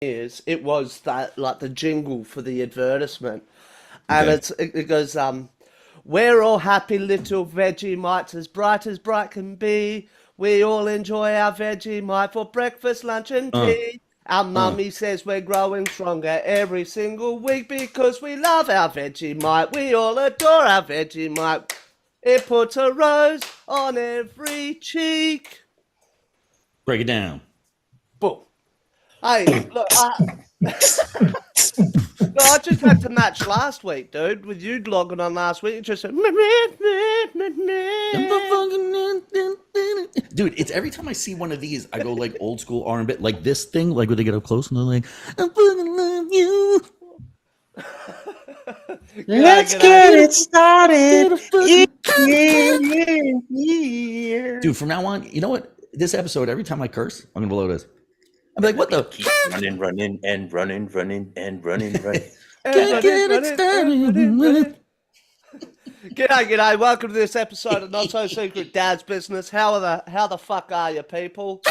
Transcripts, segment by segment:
years, it was that like the jingle for the advertisement, and Okay. it goes we're all happy little Vegemites, as bright can be. We all enjoy our Vegemite for breakfast, lunch, and Uh, tea. Our uh. mummy says we're growing stronger every single week because we love our Vegemite. We all adore our Vegemite. It puts a rose on every cheek. Break it down. Boom. Hey, look, no, I just had to match last week, dude. With you logging on last week, it just said, meh, meh, meh, meh, meh. Dude, it's every time I see one of these, I go like old school R&B, like this thing, like when they get up close and they're like, "I'm gonna love you." G'day, Let's g'day. get it started. Get a Yeah, fucking yeah, yeah. dude. From now on, you know what? This episode, every time I curse, I'm gonna blow this. I'm like, what the? Keep running, running, and running, running, and running, running. And Can't run it, get run it it, and run it, run started. it. G'day, g'day. Welcome to this episode of Not So Secret Dad's Business. How the fuck are you, people?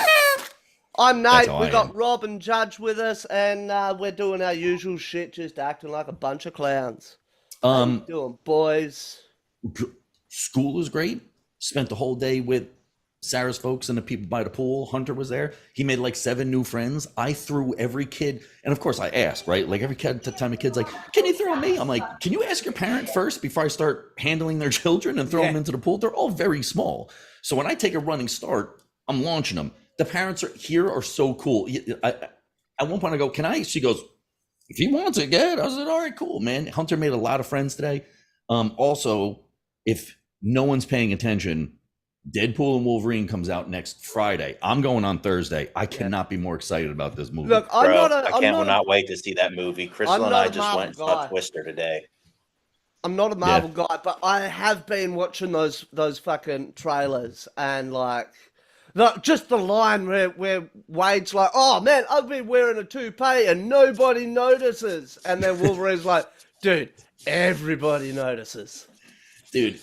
I'm That's Nate. how We I got am. Rob and Judge with us, and we're doing our usual shit, just acting like a bunch of clowns. How you Um, doing, boys? School is great. Spent the whole day with Sarah's folks and the people by the pool. Hunter was there. He made like 7 new friends. I threw every kid, and of course I asked, right? Like every kid, time a kid's like, "Can you throw me?" I'm like, "Can you ask your parent first before I start handling their children and throw them Yeah. into the pool?" They're all very small. So when I take a running start, I'm launching them. The parents are so cool. At one point I go, "Can I?" She goes, "If he wants it, good." I said, "All right, cool, man." Hunter made a lot of friends today. Also, if no one's paying attention, Deadpool and Wolverine comes out next Friday. I'm going on Thursday. I cannot be more excited about this movie. Look, Bro, I can't not wait to see that movie. Crystal I'm and not I a just Marvel went and saw guy. Twister today. I'm not a Yeah. Marvel guy, but I have been watching those fucking trailers and like just the line where Wade's like, "Oh man, I've been wearing a toupee and nobody notices," and then Wolverine's like, "Dude, everybody notices." Dude,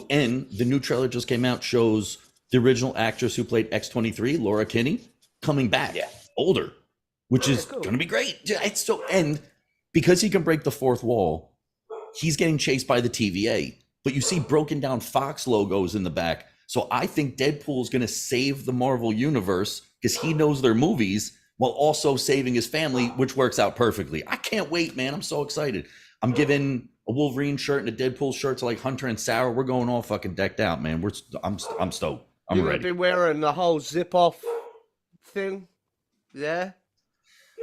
and the new trailer just came out, shows the original actress who played X-23, Laura Kinney, coming back, Yeah. older, which is cool. going to be great. And because he can break the fourth wall, he's getting chased by the TVA, but you see broken down Fox logos in the back. So I think Deadpool is going to save the Marvel universe because he knows their movies while also saving his family, which works out perfectly. I can't wait, man. I'm so excited. I'm giving a Wolverine shirt and a Deadpool shirt to like Hunter and Sarah. We're going all fucking decked out, man. I'm stoked. I'm You're gonna ready. be wearing the whole zip off thing, yeah?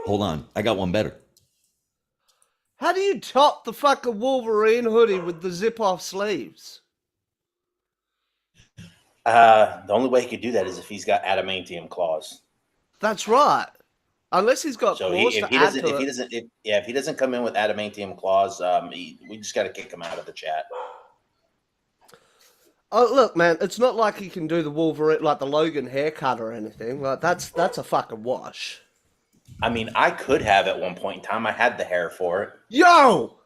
Hold on. I got one better. How do you top the fucking Wolverine hoodie with the zip off sleeves? The only way he could do that is if he's got adamantium claws. That's right. Unless he's got So claws if to he add doesn't, to if he it. doesn't, if he doesn't come in with adamantium claws, we just got to kick him out of the chat. Oh look, man, it's not like he can do the Wolverine like the Logan haircut or anything. Like that's a fucking wash. I mean, I could have at one point in time. I had the hair for it. Yo!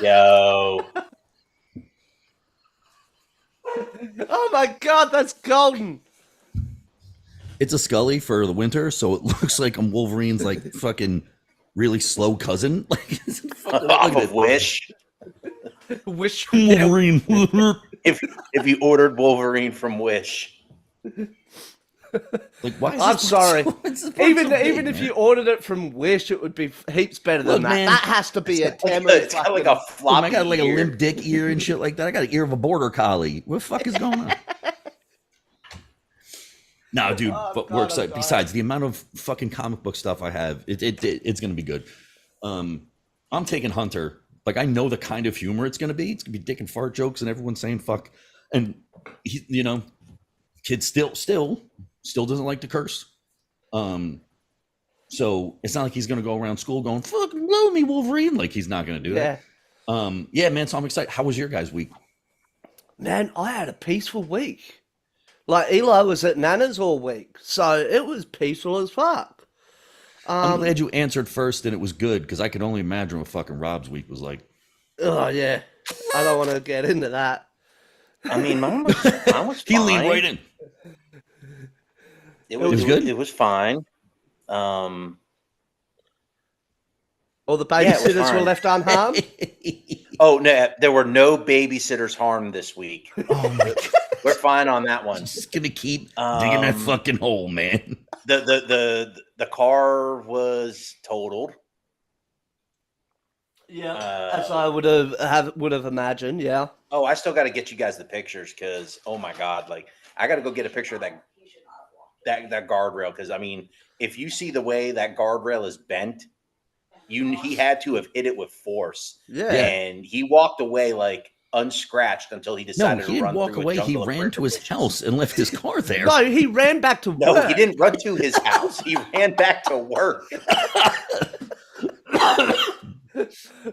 Yo, Oh my god, that's golden. It's a Scully for the winter, so it looks like I'm Wolverine's like fucking really slow cousin. Like, off of Wish. Wish Wolverine. If you ordered Wolverine from Wish, Like, why is I'm this sorry. what's this one Even so big, even if man? you ordered it from Wish, it would be heaps better than Look, that. man, That has to be a like, Temu it's got like a fucking- floppy I got like ear. a limp dick ear and shit like that. I got an ear of a border collie. What the fuck is going on? No, dude, Oh, but God, we're I'm excited. dying. Besides the amount of fucking comic book stuff I have, it's gonna be good. I'm taking Hunter. Like, I know the kind of humor it's gonna be. It's gonna be dick and fart jokes and everyone saying fuck. And he, kid still doesn't like to curse. So it's not like he's gonna go around school going fucking blow me, Wolverine. Like, he's not gonna do that. Yeah. Yeah, man. So I'm excited. How was your guys' week? Man, I had a peaceful week. Like Eli was at Nana's all week, so it was peaceful as fuck. I'm glad you answered first, and it was good because I could only imagine what fucking Rob's week was like. Oh yeah, I don't want to get into that. I mean, mine was fine. He leaned right in. It was good? It was fine. Or the Yeah, it was babysitters were harmed. left unharmed? Oh no, there were no babysitters harmed this week. Oh my god. We're fine on that one. Just gonna keep digging that Um, fucking hole, man. The car was totaled. Yeah, as I would have imagined. Yeah. Oh, I still got to get you guys the pictures because oh my god, like I got to go get a picture of that guardrail because I mean, if you see the way that guardrail is bent, he had to have hit it with force. Yeah. And he walked away like unscratched until he No, decided he to run didn't walk through a away. He jungle of ran prickly to his bushes. house and left his car there. No, he ran back to No, work. he didn't run to his house. He ran back to work.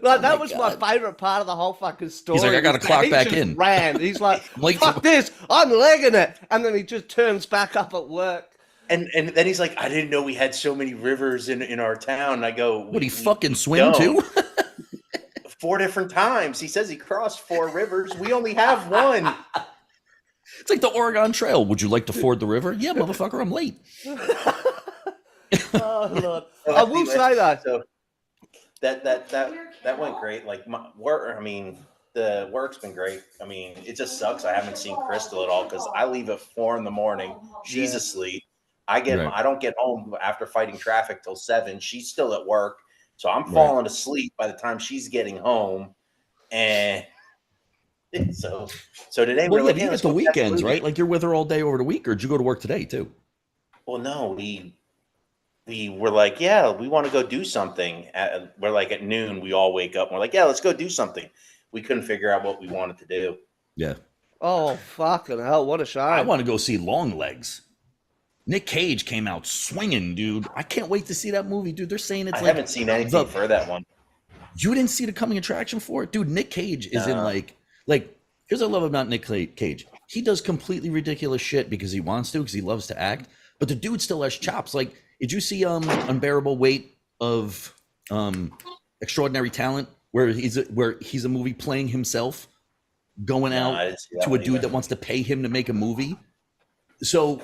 Like that my was God. my favorite part of the whole fucking story. like, I gotta was that clock he back just in. Ran. He's like, Like- fuck this, I'm legging it, and then he just turns back up at work. And then he's like, I didn't know we had so many rivers in our town. And I go, Would he "We fucking swim don't." too? 4 different times. He says he crossed 4 rivers. We only have one. It's like the Oregon Trail. Would you like to ford the river? Yeah, motherfucker, I'm late. Oh Lord, I will say though. So that went great. Like my work, I mean, the work's been great. I mean, it just sucks. I haven't seen Crystal at all because I leave at 4 a.m. She's Yeah. asleep. Right. I don't get home after fighting traffic till 7. She's still at work, so I'm Right. falling asleep by the time she's getting home. And so today Well, we're yeah, like, but you let's get the go catch a weekends, movie. right? Like you're with her all day over the week, or did you go to work today too? Well, no, we were like, yeah, we want to go do something. We're like at noon, we all wake up and we're like, yeah, let's go do something. We couldn't figure out what we wanted to do. Yeah. Oh fucking hell, what a shame. I want to go see Longlegs. Nick Cage came out swinging, dude. I can't wait to see that movie, dude. They're saying it's I like haven't seen anything for that one. you didn't see the coming attraction for it, dude. Nick Cage is in No. like here's what I love about Nick Cage. He does completely ridiculous shit because he wants to, because he loves to act. But the dude still has chops. Like, did you see Unbearable Weight of Extraordinary Talent, where he's a movie playing himself, going No, out I didn't see that to a one dude either. that wants to pay him to make a movie? So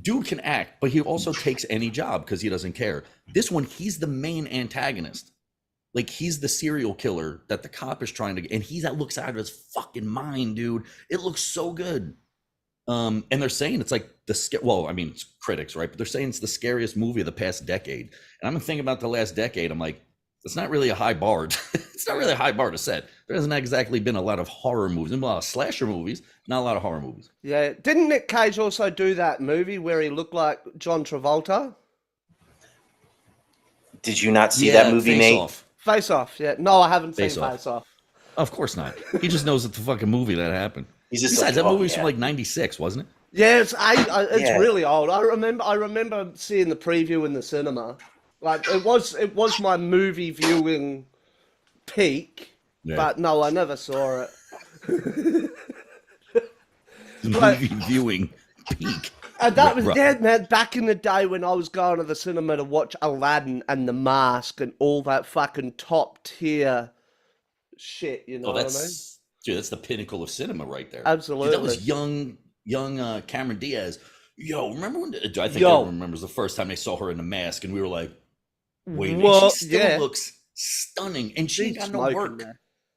dude can act, but he also takes any job because he doesn't care. This one, he's the main antagonist. Like, he's the serial killer that the cop is trying to, and that looks out of his fucking mind, dude. It looks so good. And they're saying it's like well, I mean, it's critics, right? But they're saying it's the scariest movie of the past decade. And I'm thinking about the last decade. I'm like, it's not really a high bar. It's not really a high bar to set. There hasn't exactly been a lot of horror movies. There's been a lot of slasher movies, not a lot of horror movies. Yeah, didn't Nick Cage also do that movie where he looked like John Travolta? Did you not see that movie, Face Nate? Off. Face Off, yeah. No, I haven't Face seen Off. Face Off. Of course not. He just knows it's the fucking movie that happened. He's just Besides, like, that oh, movie was yeah. from like '96, wasn't it? Yeah, it's Yeah. really old. I remember seeing the preview in the cinema. Like it was my movie viewing peak. Yeah. But no, I never saw it. Movie viewing peak. And that was Right. dead, man. Back in the day when I was going to the cinema to watch Aladdin and The Mask and all that fucking top tier shit, you know Oh, what I mean? that's the pinnacle of cinema right there. Absolutely. Dude, that was young Cameron Diaz. Yo, remember when? I think Yo. everyone remembers the first time they saw her in a mask, and we were like, "Wait, a minute, Well, she still yeah. looks stunning, and she ain't She's got no smoking, work. man.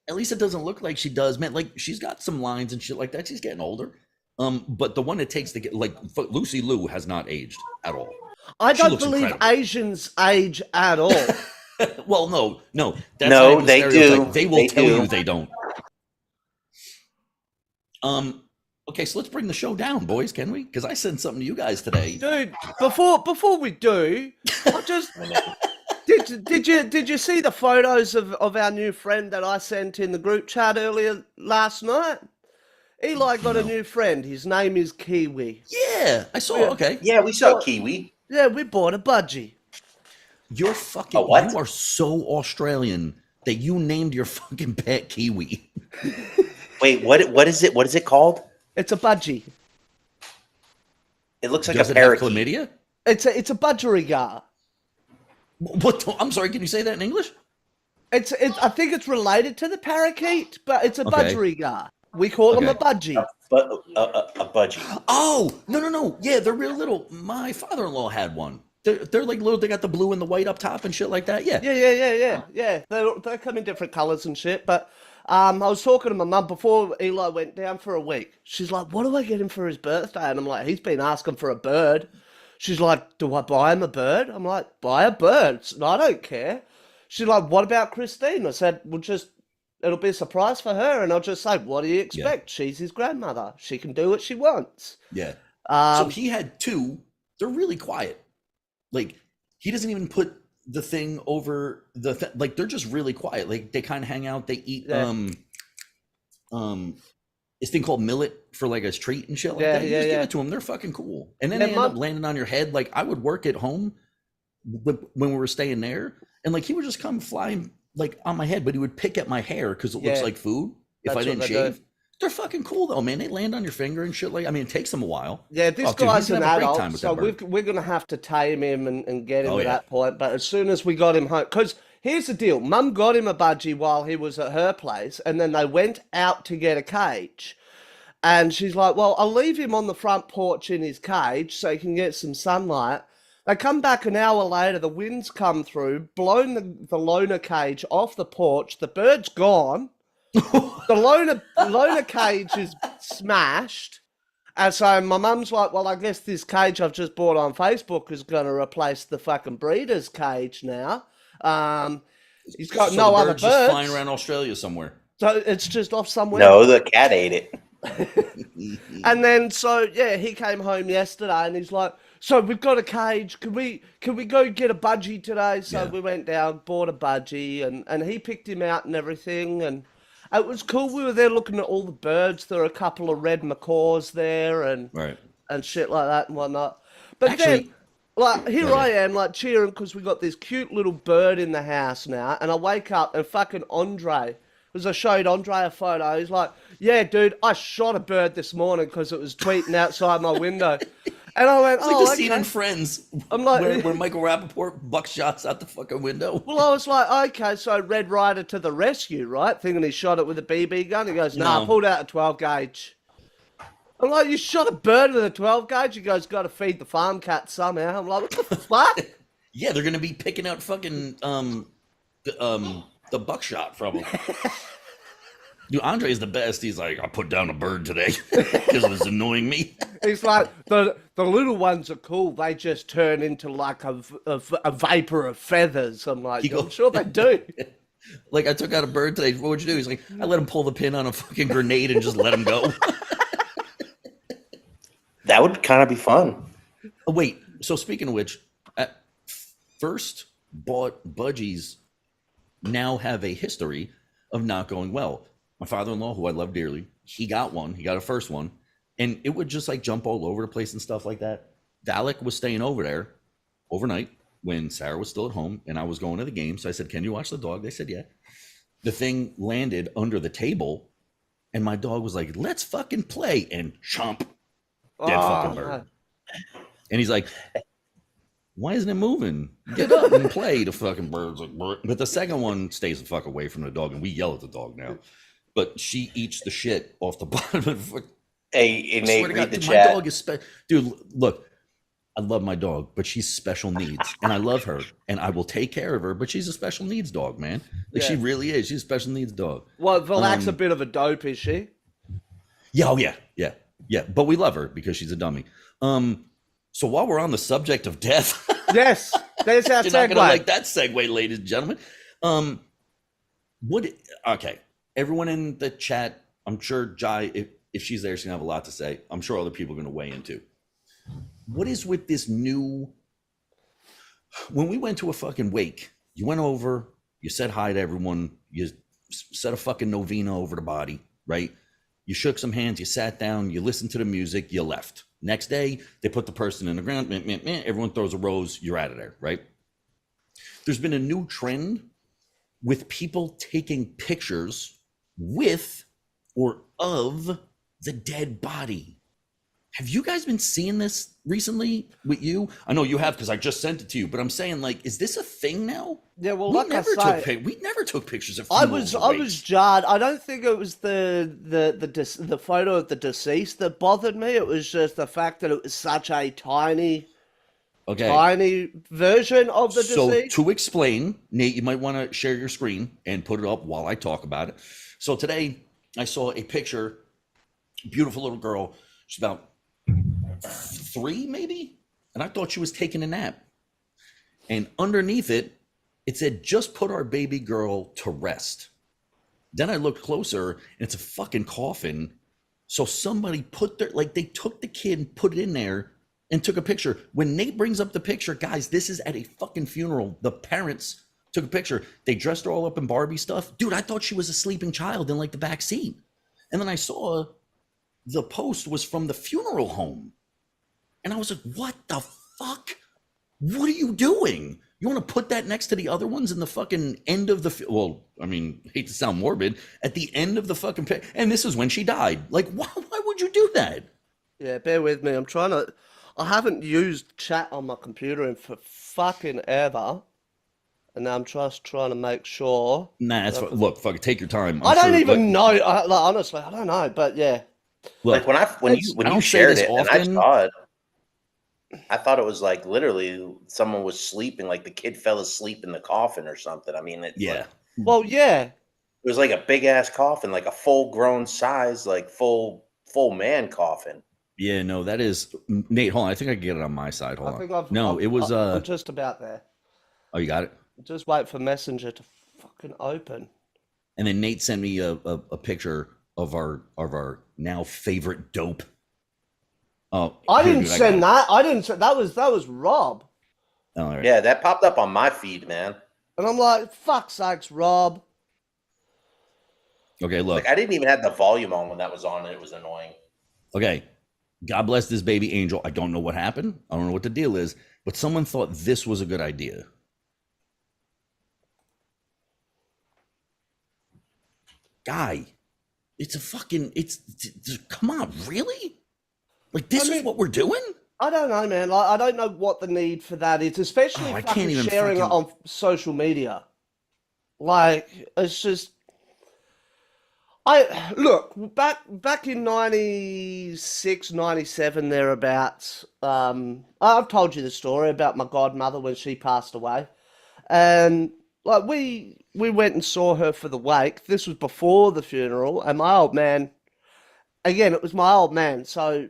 At least it doesn't look like she does, man. Like, she's got some lines and shit like that. She's getting older. But the one it takes to get Lucy Liu has not aged at all. I She don't looks believe incredible. Asians age at all. Well, no, that's No, not even the they stereotype. do. They will They tell do. you they don't. Okay, so let's bring the show down, boys. Can we? Because I sent something to you guys today. Dude, before we do, I just did you see the photos of our new friend that I sent in the group chat earlier last night? Eli got a new friend. His name is Kiwi. Yeah, I saw. Yeah. Okay, Yeah, we saw Kiwi. Yeah, we bought a budgie. you're fucking. A what? You are so Australian that you named your fucking pet Kiwi. Wait, what is it? What is it called? It's a budgie. It looks like Does a it have parakeet. chlamydia? It's a budgerigar. What? I'm sorry. Can you say that in English? I think it's related to the parakeet, but it's a Okay. budgerigar. We call them a Okay. budgie. But a budgie. Oh, no. Yeah, they're real little. My father-in-law had one. They're like little. They got the blue and the white up top and shit like that. Yeah. Yeah. They come in different colours and shit. But I was talking to my mum before Eli went down for a week. She's like, "What do I get him for his birthday?" And I'm like, "He's been asking for a bird." She's like, "Do I buy him a bird?" I'm like, "Buy a bird. I don't care." She's like, "What about Christine?" I said, "Well, it'll be a surprise for her." And I'll just say, "What do you expect? She's his grandmother. She can do what she wants." Yeah. So he had two. They're really quiet. Like, he doesn't even put the thing over like, they're just really quiet. Like, they kind of hang out. They eat this thing called millet for like a treat and shit like that. You just give it to them. They're fucking cool. And then they end up landing on your head. Like, I would work at home when we were staying there, and like, he would just come flying like on my head, but he would pick at my hair because it looks like food if I didn't shave. They're fucking cool though, man. They land on your finger and shit. Like, I mean, it takes them a while. Yeah, this guy's an adult, so we're gonna have to tame him and get him at that point. But as soon as we got him home, because here's the deal: Mum got him a budgie while he was at her place, and then they went out to get a cage. And she's like, "Well, I'll leave him on the front porch in his cage so he can get some sunlight." They come back an hour later. The wind's come through, blown the loner cage off the porch. The bird's gone. The loner cage is smashed, and so my mum's like, "Well, I guess this cage I've just bought on Facebook is going to replace the fucking breeder's cage now." He's got no other birds. Just flying around Australia somewhere. So it's just off somewhere. No, the cat ate it. And then he came home yesterday and he's like, "So we've got a cage. Can we go get a budgie today?" So we went down, bought a budgie, and he picked him out and everything, and it was cool. We were there looking at all the birds. There were a couple of red macaws there and shit like that and whatnot. But then, like, here I am, like, cheering because we got this cute little bird in the house now. And I wake up and fucking Andre, because I showed Andre a photo. He's like, "Yeah, dude, I shot a bird this morning because it was tweeting outside my window." And I went, it's like the scene in Friends. I'm like, where Michael Rappaport buckshots out the fucking window. Well, I was like, okay, so Red Ryder to the rescue, right? Thinking he shot it with a BB gun. He goes, "Nah, I pulled out a 12 gauge. I'm like, "You shot a bird with a 12 gauge?" He goes, "Got to feed the farm cat somehow." I'm like, "What the fuck?" Yeah, they're gonna be picking out fucking the buckshot from him. Dude, Andre is the best. He's like, "I put down a bird today because it was annoying me." He's like, the little ones are cool. They just turn into like a vapor of feathers. I'm like, "I'm sure they do." Like, "I took out a bird today. What would you do?" He's like, "I let him pull the pin on a fucking grenade and just let him go." That would kind of be fun. Oh, wait. So speaking of which, at first bought budgies now have a history of not going well. My father-in-law, who I love dearly, he got one. He got a first one. And it would just like jump all over the place and stuff like that. Dalek was staying over there overnight when Sarah was still at home and I was going to the game. So I said, "Can you watch the dog?" They said, "Yeah." The thing landed under the table and my dog was like, "Let's fucking play." And chomp, dead fucking bird. And he's like, "Why isn't it moving? Get up and play." The fucking bird's like, "Brr." But the second one stays the fuck away from the dog and we yell at the dog now. But she eats the shit off the bottom of the Hey, Nate, read the dude, chat. My dog is dude, look, I love my dog, but she's special needs, and I love her, and I will take care of her. But she's a special needs dog, man. Like, she really is. She's a special needs dog. Well, Valak's a bit of a dope, is she? Yeah, oh yeah. But we love her because she's a dummy. So while we're on the subject of death, yes, there's our you're segue. not gonna like that segue, ladies and gentlemen. Okay, everyone in the chat, I'm sure Jai, if she's there, she's gonna have a lot to say. I'm sure other people are gonna weigh in too. What is with this new? When we went to a fucking wake, you went over, you said hi to everyone, you said a fucking novena over the body, right? You shook some hands, you sat down, you listened to the music, you left. Next day, they put the person in the ground, everyone throws a rose, you're out of there, right? There's been a new trend with people taking pictures with or of the dead body. Have you guys been seeing this recently with you? I know you have because I just sent it to you, but I'm saying, like, is this a thing now? Yeah, well, we like never I say, we never took pictures of I funerals. was jarred. I don't think it was the photo of the deceased that bothered me. It was just the fact that it was such a tiny Okay. tiny version of the So deceased. to explain, Nate, you might want to share your screen and put it up while I talk about it. So today I saw a picture, beautiful little girl. She's about 3, maybe, and I thought she was taking a nap. And underneath it, it said, "Just put our baby girl to rest." Then I looked closer, and it's a fucking coffin. So somebody put their, like, they took the kid and put it in there and took a picture. When Nate brings up the picture, guys, this is at a fucking funeral. The parents took a picture. They dressed her all up in Barbie stuff. Dude, I thought she was a sleeping child in like the back seat. And then I saw the post was from the funeral home. And I was like, what the fuck? What are you doing? You want to put that next to the other ones in the fucking end of the, well, I mean, hate to sound morbid, at the end of the fucking, and this is when she died. Like, why would you do that? Yeah, bear with me. I haven't used chat on my computer in for fucking ever. And now I'm just trying to make sure. Nah, that's look, fuck it, take your time. I don't sure, even know. Like, honestly, I don't know. But yeah. Look, Like when I you don't say shared this it and I often. saw it, I thought it was like literally someone was sleeping, like the kid fell asleep in the coffin or something. I mean, Yeah. like, Well, yeah. it was like a big ass coffin, like a full grown size, like full man coffin. Yeah, no, that is Nate. Hold on, I think I can get it on my side. Hold I on. think I've. No, it was. I'm just about there. Oh, you got it. Just wait for Messenger to fucking open. And then Nate sent me a picture of our now favorite dope. Oh, I here, didn't dude, send got that. I didn't send that was Rob. it. All right. Yeah, that popped up on my feed, man. And I'm like, fuck sakes, Rob. Okay, look. Like I didn't even have the volume on when that was on, and it was annoying. Okay, God bless this baby angel. I don't know what happened. I don't know what the deal is, but someone thought this was a good idea. Guy, it's a fucking. Come on, really? Like this is what we're doing? I don't know, man. Like, I don't know what the need for that is, especially Oh, I fucking can't even sharing it fucking- on social media. Like, it's just. I look back in 96, 97 thereabouts. I've told you the story about my godmother when she passed away, and like we went and saw her for the wake. This was before the funeral, and my old man. Again, it was my old man, so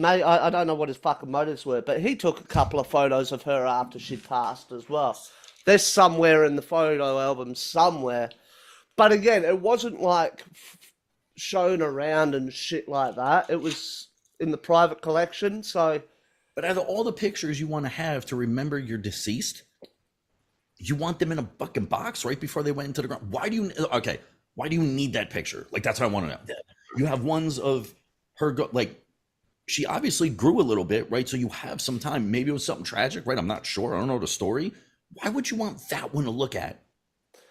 I don't know what his fucking motives were, but he took a couple of photos of her after she'd passed as well. They're somewhere in the photo album somewhere. But again, it wasn't like shown around and shit like that. It was in the private collection, so... But out of all the pictures you want to have to remember you're deceased, you want them in a fucking box right before they went into the ground. Why do you need that picture? Like, that's what I want to know. You have ones of her, like, she obviously grew a little bit, right? So you have some time. Maybe it was something tragic, right? I'm not sure. I don't know the story. Why would you want that one to look at?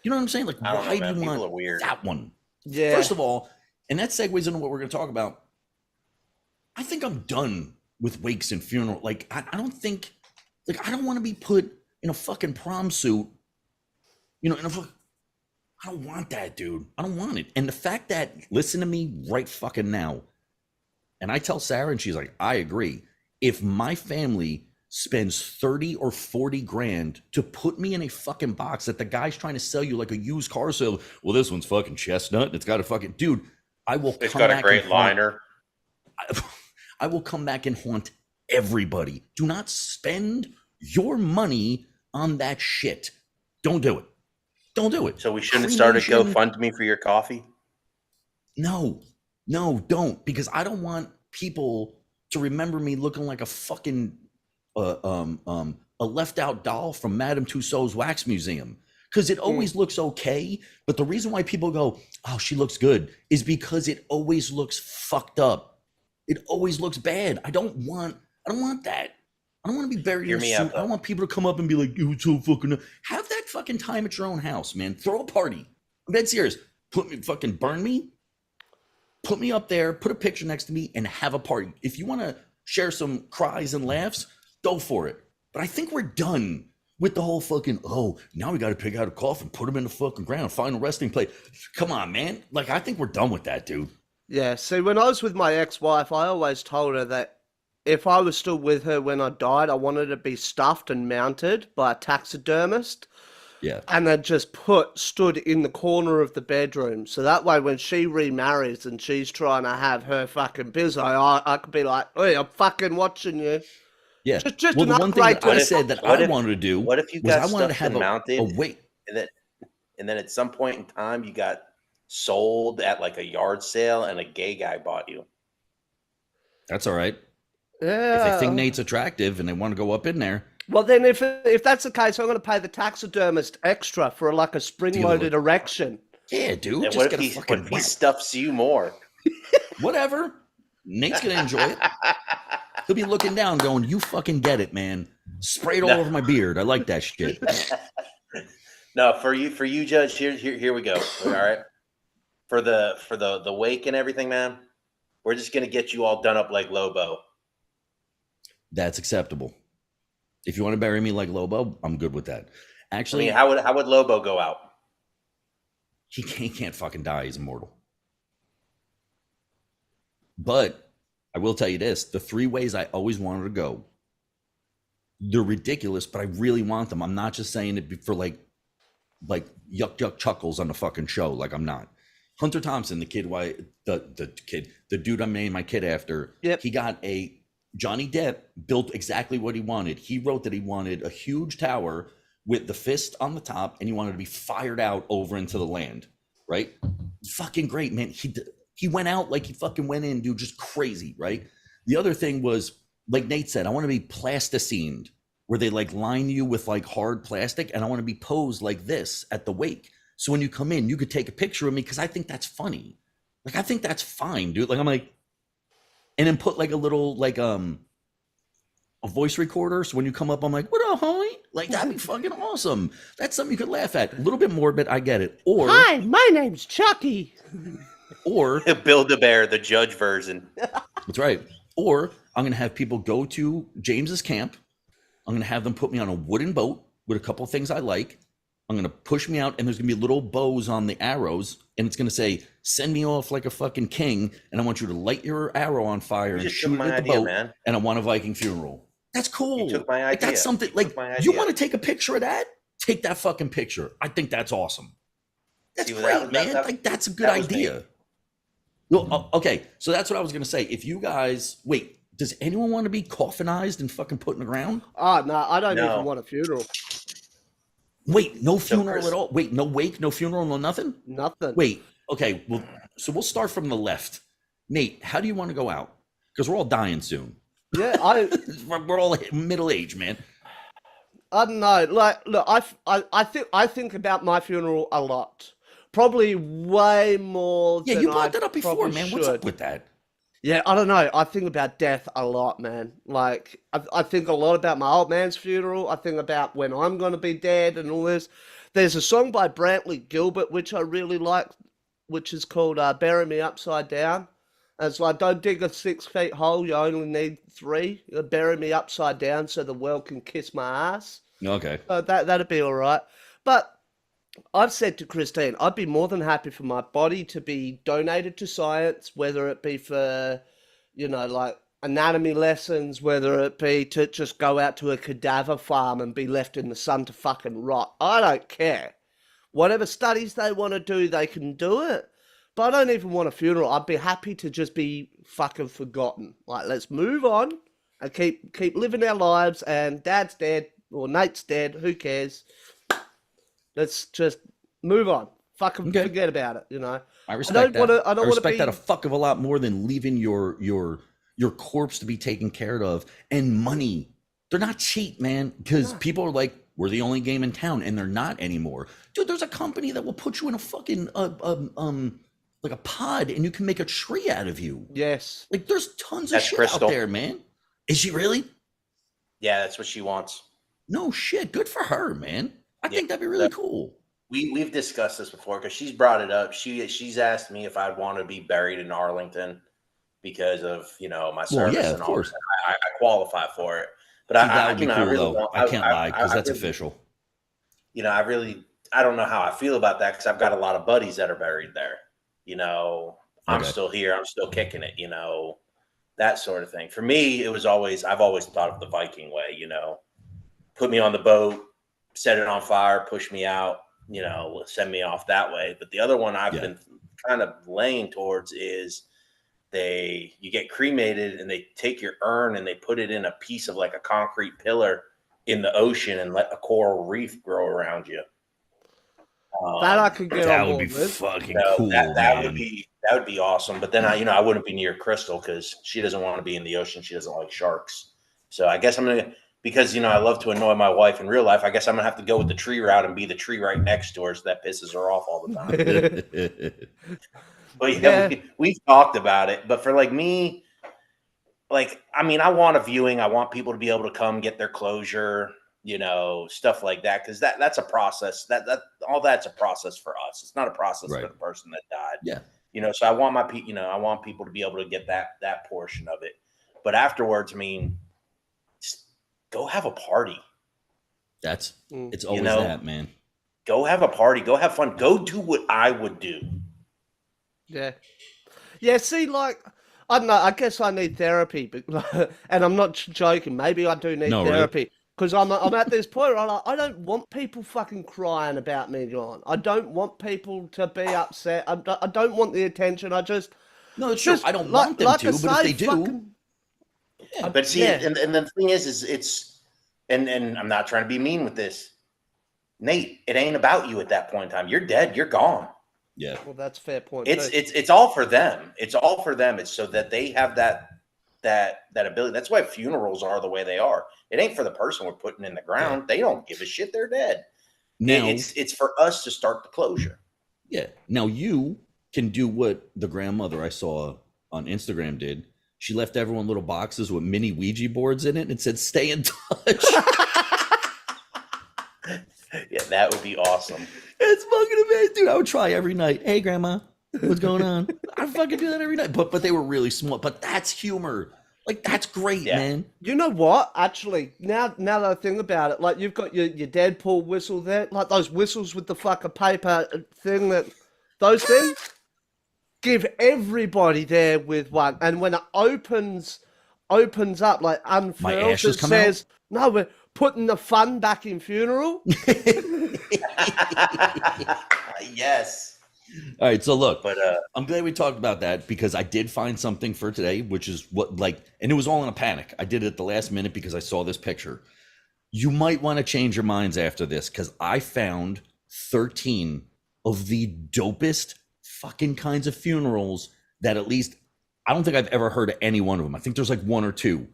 You know what I'm saying? Like, why do you People want are weird. that one? Yeah. First of all, and that segues into what we're going to talk about. I think I'm done with wakes and funeral. Like, I don't think, like, I don't want to be put in a fucking prom suit, you know, I don't want that, dude. I don't want it. And the fact that, listen to me right fucking now, and I tell Sarah, and she's like, I agree. If my family spends 30 or 40 grand to put me in a fucking box that the guy's trying to sell you like a used car sale, well, this one's fucking chestnut, and it's got a fucking, dude, I will It's come got a back great and liner. I will come back and haunt everybody. Do not spend your money on that shit. Don't do it. Don't do it. So we shouldn't start a Cremation- GoFundMe for your coffee? No, don't, because I don't want people to remember me looking like a fucking a left out doll from Madame Tussauds Wax Museum. Because it always looks okay, but the reason why people go, "Oh, she looks good," is because it always looks fucked up. It always looks bad. I don't want that. I don't want to be buried Hear in a me suit. out, I don't want people to come up and be like, "You so fucking." Have that fucking time at your own house, man. Throw a party. I'm dead serious. Burn me. Put me up there. Put a picture next to me and have a party. If you want to share some cries and laughs, go for it. But I think we're done with the whole fucking, oh, now we got to pick out a coffin, put him in the fucking ground, final resting place. Come on, man. Like, I think we're done with that, dude. Yeah, see, when I was with my ex-wife, I always told her that if I was still with her when I died, I wanted to be stuffed and mounted by a taxidermist Yeah. and then just stood in the corner of the bedroom. So that way when she remarries and she's trying to have her fucking bizzo, I could be like, hey, I'm fucking watching you. Yeah. Just Well, an the one thing upgrade that to I a said that what I if- wanted to do What if you was got I wanted to stuffed have and mounted, a wait. and then at some point in time you got sold at like a yard sale and a gay guy bought you? That's all right. Yeah. If they think Nate's attractive and they want to go up in there, Well, then if that's the case, I'm going to pay the taxidermist extra for like a spring-loaded erection. yeah, dude, And just what get if a he fucking whack. stuffs you more? Whatever. Nate's gonna enjoy it. He'll be looking down, going, "You fucking get it, man. Spray it all No. over my beard. I like that shit." No, for you, Judge. Here we go. All right. For the wake and everything, man. We're just gonna get you all done up like Lobo. That's acceptable. If you want to bury me like Lobo, I'm good with that. I Actually, mean, how would Lobo go out? he can't fucking die. He's immortal. But I will tell you this: the 3 ways I always wanted to go, they're ridiculous, but I really want them. I'm not just saying it for like yuck chuckles on the fucking show. Like, I'm not. Hunter Thompson, the dude I named my kid after. Yep. He got Johnny Depp built exactly what he wanted. He wrote that he wanted a huge tower with the fist on the top, and he wanted to be fired out over into the land. Right? Fucking great, man. He went out like he fucking went in, dude, just crazy, right? The other thing was, like Nate said, I want to be plasticined, where they like line you with like hard plastic, and I want to be posed like this at the wake. So when you come in, you could take a picture of me because I think that's funny. Like, I think that's fine, dude. Like, I'm like, and then put like a little like a voice recorder. So when you come up, I'm like, "What up, homie?" Like, that'd be fucking awesome. That's something you could laugh at. A little bit morbid, I get it. Or Hi, my name's Chucky. or Build the Bear, the Judge version. that's right. Or I'm going to have people go to James's camp. I'm going to have them put me on a wooden boat with a couple of things I like. I'm going to push me out, and there's going to be little bows on the arrows, and it's going to say, "Send me off like a fucking king, and I want you to light your arrow on fire and just shoot took it my at the idea, boat, man. and I want a Viking funeral." That's cool. You took my Like, that's idea. something, You like, took my you idea. want to take a picture of that? Take that fucking picture. I think that's awesome. That's See, great, that- man. that- Like, that's a good that was idea. Well, okay, so that's what I was going to say. If you guys, wait, does anyone want to be coffinized and fucking put in the ground? Oh, no, I don't No. even want a funeral. Wait, no funeral Chris- at all? Wait, no wake, no funeral, no nothing? Nothing. Wait, okay, well, so we'll start from the left. Nate, how do you want to go out? Because we're all dying soon. Yeah, We're all middle age, man. I don't know. Like, look, I think about my funeral a lot. Probably way more. Yeah, than you I brought that up before, probably man. What's up should. with that? Yeah, I don't know. I think about death a lot, man. Like, I think a lot about my old man's funeral. I think about when I'm going to be dead and all this. There's a song by Brantley Gilbert which I really like, which is called "Bury Me Upside Down." And it's like, don't dig a 6 feet hole. You only need 3. You bury me upside down so the world can kiss my ass. Okay. That'd be all right. But I've said to Christine, I'd be more than happy for my body to be donated to science, whether it be for, like anatomy lessons, whether it be to just go out to a cadaver farm and be left in the sun to fucking rot. I don't care. Whatever studies they want to do, they can do it. But I don't even want a funeral. I'd be happy to just be fucking forgotten. Like, let's move on and keep living our lives. And Dad's dead or Nate's dead. Who cares? Let's just move on. Fucking Okay. forget about it. I respect that. I don't I wanna respect that be- a fuck of a lot more than leaving your corpse to be taken care of and money. They're not cheap, man. Because people are like, we're the only game in town, and they're not anymore. Dude, there's a company that will put you in a fucking like a pod, and you can make a tree out of you. Yes. Like, there's tons of That's shit Crystal. out there, man. Is she really? Yeah, that's what she wants. No shit. Good for her, man. I think that'd be really cool. We've discussed this before because she's brought it up. She's asked me if I'd want to be buried in Arlington because of my service yeah, of and all. course. I qualify for it, but See, that would be I cool, really though. want- I can't lie, because that's really- official. I don't know how I feel about that because I've got a lot of buddies that are buried there. I'm Okay. still here. I'm still kicking it. that sort of thing. For me, I've always thought of the Viking way, put me on the boat, set it on fire, push me out, send me off that way. But the other one I've been kind of laying towards is you get cremated and they take your urn and they put it in a piece of like a concrete pillar in the ocean and let a coral reef grow around you. That I could get That on would board be with. fucking that, cool, that man. would be awesome. But then I wouldn't be near Crystal because she doesn't want to be in the ocean. She doesn't like sharks. So I guess because I love to annoy my wife in real life, I guess I'm gonna have to go with the tree route and be the tree right next to her, so that pisses her off all the time. But we've talked about it. But for like me, I want a viewing. I want people to be able to come get their closure, stuff like that, because that's a process. All that's a process for us. It's not a process for the person that died. Yeah. So I want I want people to be able to get that portion of it. But afterwards, just go have a party. It's always that, man. Go have a party. Go have fun. Go do what I would do. Yeah. Yeah, see, like, I don't know, I guess I need therapy, but, and I'm not joking. Maybe I do need therapy. Because I'm at this point where I don't want people fucking crying about me, John. I don't want people to be upset. I don't want the attention. I just... No, it's true. I don't want them to, but if they do... But see, and the thing is it's... And I'm not trying to be mean with this. Nate, it ain't about you at that point in time. You're dead. You're gone. Yeah. Well, that's a fair point. It's all for them. It's all for them. It's so that they have that ability. That's why funerals are the way they are. It ain't for the person we're putting in the ground. They don't give a shit. They're dead. Now it's for us to start the closure. Yeah. Now you can do what the grandmother I saw on Instagram did. She left everyone little boxes with mini Ouija boards in it and it said, "Stay in touch." Yeah, that would be awesome. It's fucking amazing, dude. I would try every night. "Hey, grandma, what's going on?" I fucking do that every night. But they were really small. But that's humor. Like, that's great, man. You know what? Actually, now that I think about it, like, you've got your Deadpool whistle there, like those whistles with the fucking paper thing those things. Give everybody there with one, and when it opens up, like unfurls, it says, "No, we're putting the fun back in funeral." Yes. All right, so look, but I'm glad we talked about that because I did find something for today, which is and it was all in a panic. I did it at the last minute because I saw this picture. You might want to change your minds after this because I found 13 of the dopest fucking kinds of funerals that at least I don't think I've ever heard of any one of them. I think there's like one or two.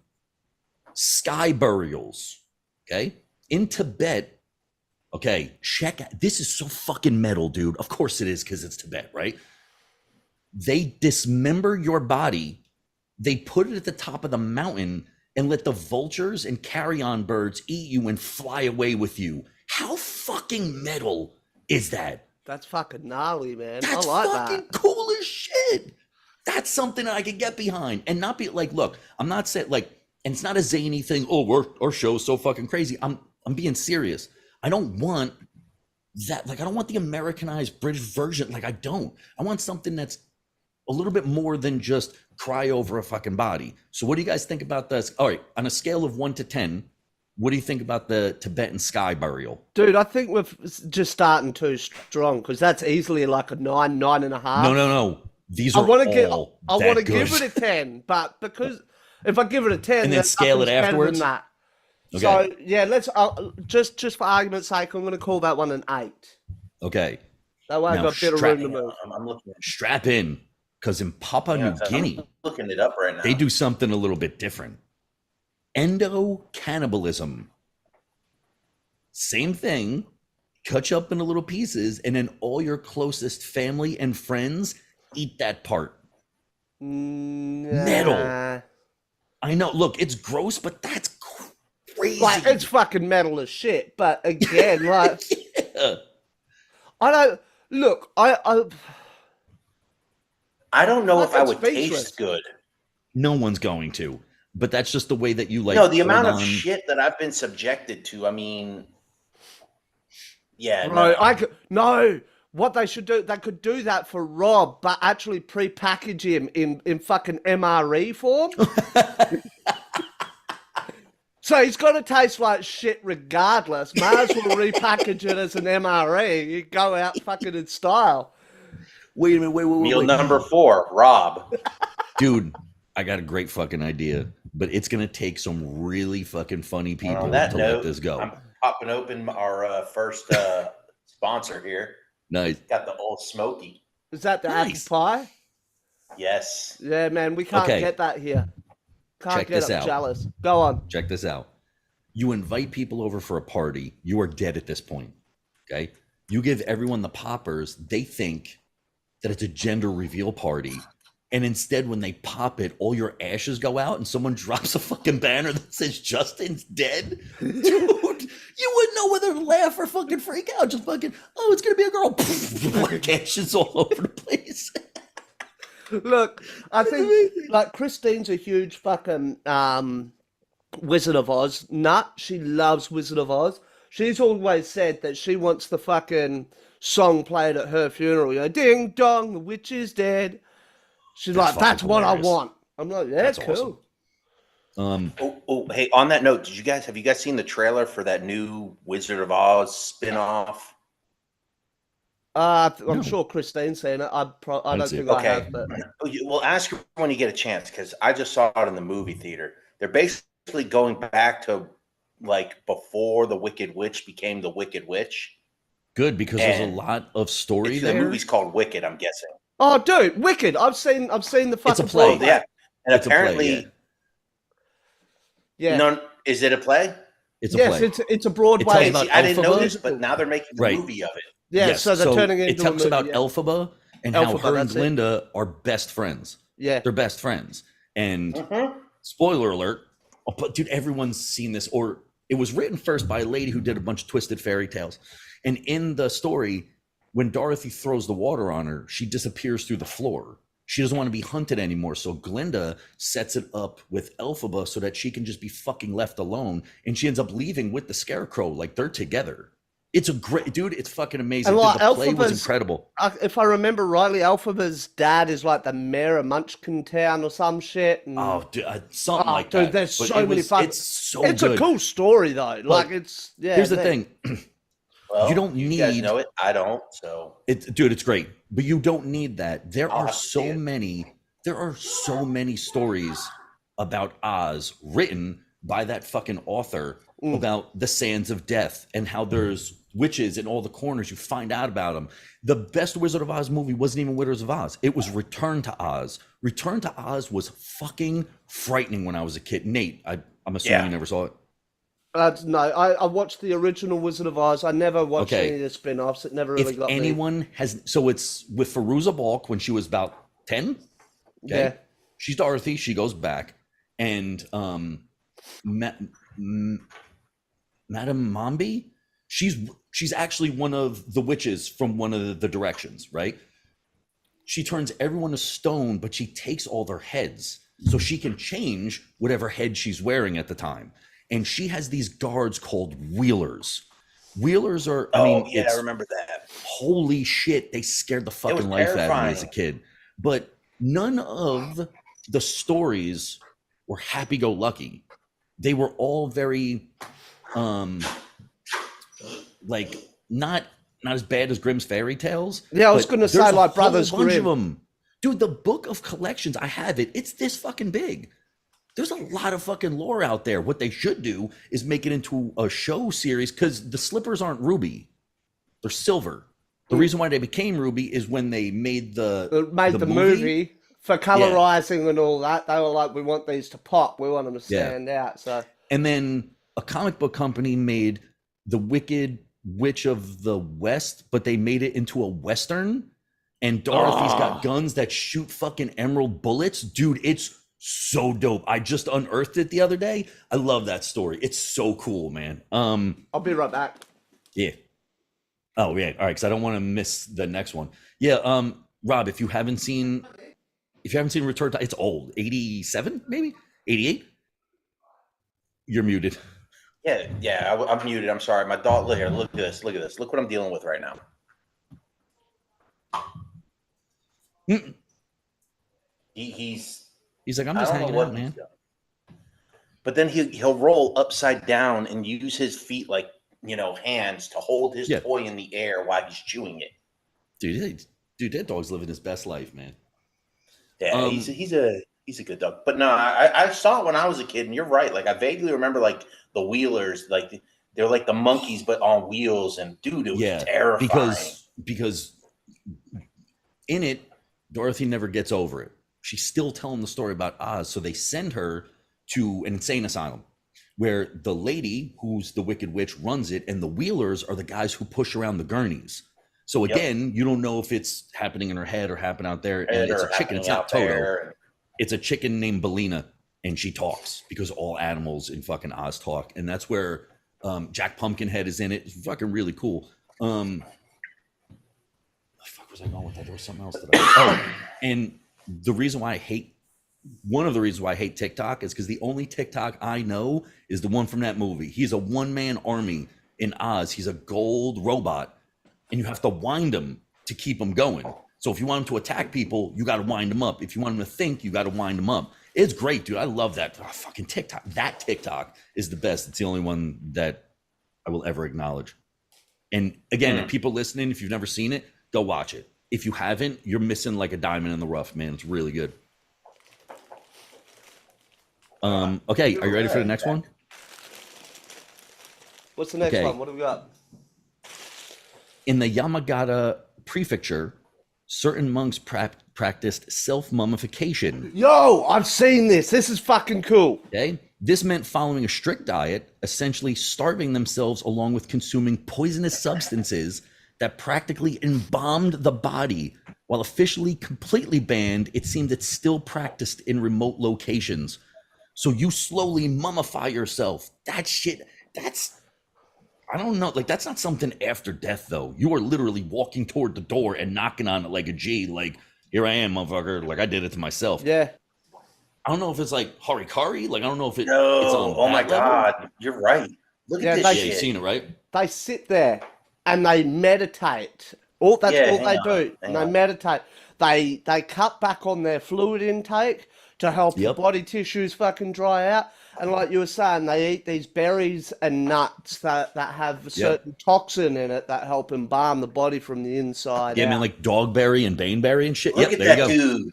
Sky burials, okay? In Tibet. Okay, this is so fucking metal, dude. Of course it is because it's Tibet, right? They dismember your body. They put it at the top of the mountain and let the vultures and carrion birds eat you and fly away with you. How fucking metal is that? That's fucking gnarly, man. That's I like fucking that. cool as shit. That's something I could get behind and not be like, look, I'm not saying and it's not a zany thing. Oh, our show's so fucking crazy. I'm being serious. I don't want that. Like, I don't want the Americanized British version. Like, I want something that's a little bit more than just cry over a fucking body. So what do you guys think about this? All right. On a scale of 1 to 10, what do you think about the Tibetan sky burial? Dude, I think we're just starting too strong because that's easily like a 9.5. No. These are I want to give it a 10, but because if I give it a 10, and then scale it afterwards. Okay. So yeah, let's just for argument's sake, I'm going to call that one an 8. Okay. That way I've got a bit of room to move. I'm looking. Strap in, because in Papua New Guinea, I'm looking it up right now. They do something a little bit different. Endo-cannibalism. Same thing, cut you up into little pieces, and then all your closest family and friends eat that part. Metal. I know. Look, it's gross, but that's crazy. Like, it's fucking metal as shit. But again, like, I don't look. I don't know if I would taste good. No one's going to. But that's just the way that you like. No, the amount of shit that I've been subjected to. I mean, yeah. Bro, no. what they should do, they could do that for Rob, but actually pre-package him in fucking MRE form. So he's got to taste like shit regardless. May as well repackage it as an MRE. You go out fucking in style. Wait a minute, wait. Meal number 4, Rob. Dude, I got a great fucking idea, but it's gonna take some really fucking funny people On that to note, let this go. I'm popping open our first sponsor here. Nice. Got the Old Smoky. Is that the Nice. apple pie? Yes. Yeah, man, we can't Okay. get that here. Can't Check get this it. out. Jealous. Go on. Check this out. You invite people over for a party. You are dead at this point. Okay. You give everyone the poppers. They think that it's a gender reveal party. And instead, when they pop it, all your ashes go out and someone drops a fucking banner that says Justin's dead. Dude, you wouldn't know whether to laugh or fucking freak out. Just fucking, oh, it's going to be a girl. Like ashes all over the place. Look, I think like Christine's a huge fucking Wizard of Oz nut. She loves Wizard of Oz. She's always said that she wants the fucking song played at her funeral. You know, ding dong, the witch is dead. She's That's like, that's fucking what I hilarious. want. I'm like, yeah, That's cool. awesome. Hey, on that note, have you guys seen the trailer for that new Wizard of Oz spin-off? I'm No. sure Christine's seen it. I don't see think it. I Okay. have, but Well, ask her when you get a chance, because I just saw it in the movie theater. They're basically going back to like before the Wicked Witch became the Wicked Witch. Good, because there's a And lot of story The there. movie's called Wicked, I'm guessing. oh, dude, Wicked. I've seen the fucking play. Oh, yeah. And It's a play, apparently, Yeah. none is it a play? It's a Yes, play. it's a Broadway. It tells See, I didn't know Elphaba? this, but now they're making a Right. movie of it. Yeah, Yes, so they're turning it it into talks a movie. about yeah. Elphaba and how Elphaba, her and that's it. Glinda are best friends. Yeah. They're best friends. And Mhm. spoiler alert, oh, but dude, everyone's seen this, or it was written first by a lady who did a bunch of twisted fairy tales. And in the story, when Dorothy throws the water on her, she disappears through the floor. She doesn't want to be hunted anymore. So Glinda sets it up with Elphaba so that she can just be fucking left alone. And she ends up leaving with the Scarecrow. Like they're together. It's a great, dude, it's fucking amazing. And Dude, like the play was Elphaba's- incredible. If I remember rightly, Elphaba's dad is like the mayor of Munchkin Town or some shit. And Oh, dude, something Oh, like dude, that. there's But so it many was- fun- It's so it's good. a cool story though. Like it's yeah. Here's the man. thing. Well, You don't You guys need- know it. I don't. So Dude, it's great, but you don't need that. There I'll are have to see so it. many. There are so many stories about Oz written by that fucking author about the sands of death and how there's witches in all the corners. You find out about them. The best Wizard of Oz movie wasn't even Wizards of Oz. It was Return to Oz. Return to Oz was fucking frightening when I was a kid. Nate, I'm assuming Yeah. you never saw it. No, I watched the original Wizard of Oz. I never watched Okay. any of the spin-offs. It never really If got me. anyone has, so it's with Fairuza Balk when she was about 10. Okay. Yeah. She's Dorothy. She goes back, and Madame Mombi, she's actually one of the witches from one of the directions, right? She turns everyone to stone, but she takes all their heads so she can change whatever head she's wearing at the time. And she has these guards called Wheelers. Wheelers are, I mean, yeah, it's, I remember that. holy shit, they scared the was fucking life out of me terrifying. as a kid. But none of the stories were happy-go-lucky. They were all very like not as bad as Grimm's fairy tales. Yeah, I was but gonna say, there's a like whole Brothers bunch Grimm. of them. Dude, the book of collections, I have it. It's this fucking big. There's a lot of fucking lore out there. What they should do is make it into a show series, because the slippers aren't ruby. They're silver. The reason why they became ruby is when they made the movie for colorizing and all that. They were like, we want these to pop. We want them to Yeah. stand out. So And then a comic book company made the Wicked Witch of the West, but they made it into a Western. And Dorothy's got guns that shoot fucking emerald bullets. Dude, it's so dope. I just unearthed it the other day. I love that story. It's so cool, man. I'll be right back. Yeah. Oh, yeah. All right, because I don't want to miss the next one. Yeah, Rob, if you haven't seen Return to, it's old. 87, maybe? 88? You're muted. Yeah, I'm muted. I'm sorry. My dog. Look here. Look at this. Look at this. Look what I'm dealing with right now. Mm. He's He's like, I'm I just don't know hanging what out, he's man. done. But then he'll roll upside down and use his feet like hands to hold his Yeah. toy in the air while he's chewing it. Dude, that dog's living his best life, man. Yeah, he's a good dog. But no, I saw it when I was a kid, and you're right. Like I vaguely remember like the Wheelers, like they're like the monkeys but on wheels, and dude, it was terrifying. Because in it, Dorothy never gets over it. She's still telling the story about Oz, so they send her to an insane asylum where the lady who's the Wicked Witch runs it, and the Wheelers are the guys who push around the gurneys. So again, you don't know if it's happening in her head or happening out there. And it's a chicken. It's not Toto. It's a chicken named Bellina, and she talks because all animals in fucking Oz talk. And that's where Jack Pumpkinhead is in it. It's fucking really cool. The fuck was I going with that? There was something else that and the reason why one of the reasons why I hate TikTok is because the only TikTok I know is the one from that movie. He's a one-man army in Oz. He's a gold robot, and you have to wind him to keep him going. So if you want him to attack people, you got to wind him up. If you want him to think, you got to wind him up. It's great, dude. I love that. Fucking TikTok. That TikTok is the best. It's the only one that I will ever acknowledge. And again, if people listening, if you've never seen it, go watch it. If you haven't, you're missing like a diamond in the rough, man. It's really good. Okay, are you ready for the next one? What's the next one? What do we got? In the Yamagata prefecture, certain monks practiced self-mummification. Yo, I've seen this. This is fucking cool. Okay? This meant following a strict diet, essentially starving themselves along with consuming poisonous substances that practically embalmed the body. While officially completely banned, it seemed it's still practiced in remote locations. So you slowly mummify yourself. That shit, I don't know. Like, that's not something after death, though. You are literally walking toward the door and knocking on it like a G. Like, here I am, motherfucker. Like, I did it to myself. Yeah. I don't know if it's like harikari. Like, I don't know if it's on oh my God. You're right. Look at this shit. You've seen it, right? They sit there and they meditate. That's all they do. And they meditate. They cut back on their fluid intake to help the body tissues fucking dry out. And like you were saying, they eat these berries and nuts that have a certain toxin in it that help embalm the body from the inside out. Man, like dogberry and baneberry and shit. Look at that dude.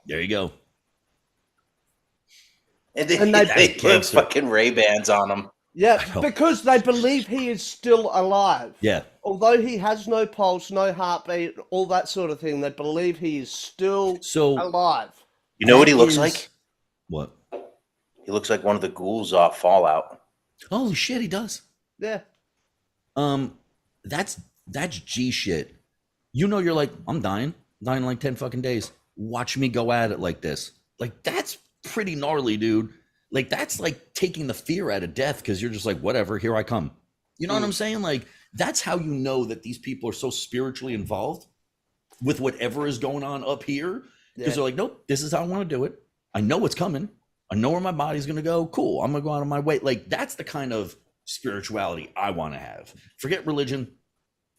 There you go. And they put fucking Ray-Bans on him. Yeah, because they believe he is still alive. Yeah. Although he has no pulse, no heartbeat, all that sort of thing, they believe he is still alive. You know what he looks like? What? He looks like one of the ghouls off Fallout. Holy shit, he does. Yeah. That's G shit. You know, you're like, I'm dying in like 10 fucking days. Watch me go at it like this. Like, that's pretty gnarly, dude. Like, that's like taking the fear out of death because you're just like, whatever, here I come. You know what I'm saying? Like, that's how you know that these people are so spiritually involved with whatever is going on up here. Because they're like, nope, this is how I want to do it. I know what's coming. I know where my body's going to go. Cool. I'm going to go out of my way. Like, that's the kind of spirituality I want to have. Forget religion.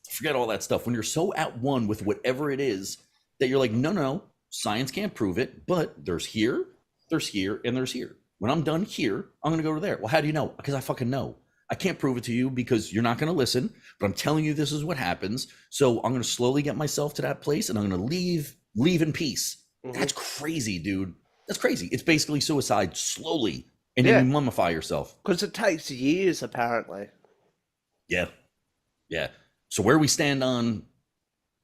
Forget all that stuff. When you're so at one with whatever it is that you're like, no, science can't prove it, but there's here, and there's here. When I'm done here, I'm going to go to there. Well, how do you know? Because I fucking know. I can't prove it to you because you're not going to listen, but I'm telling you this is what happens. So I'm going to slowly get myself to that place and I'm going to leave in peace. Mm-hmm. That's crazy, dude. That's crazy. It's basically suicide slowly, and then you mummify yourself. Because it takes years, apparently. Yeah. So where we stand on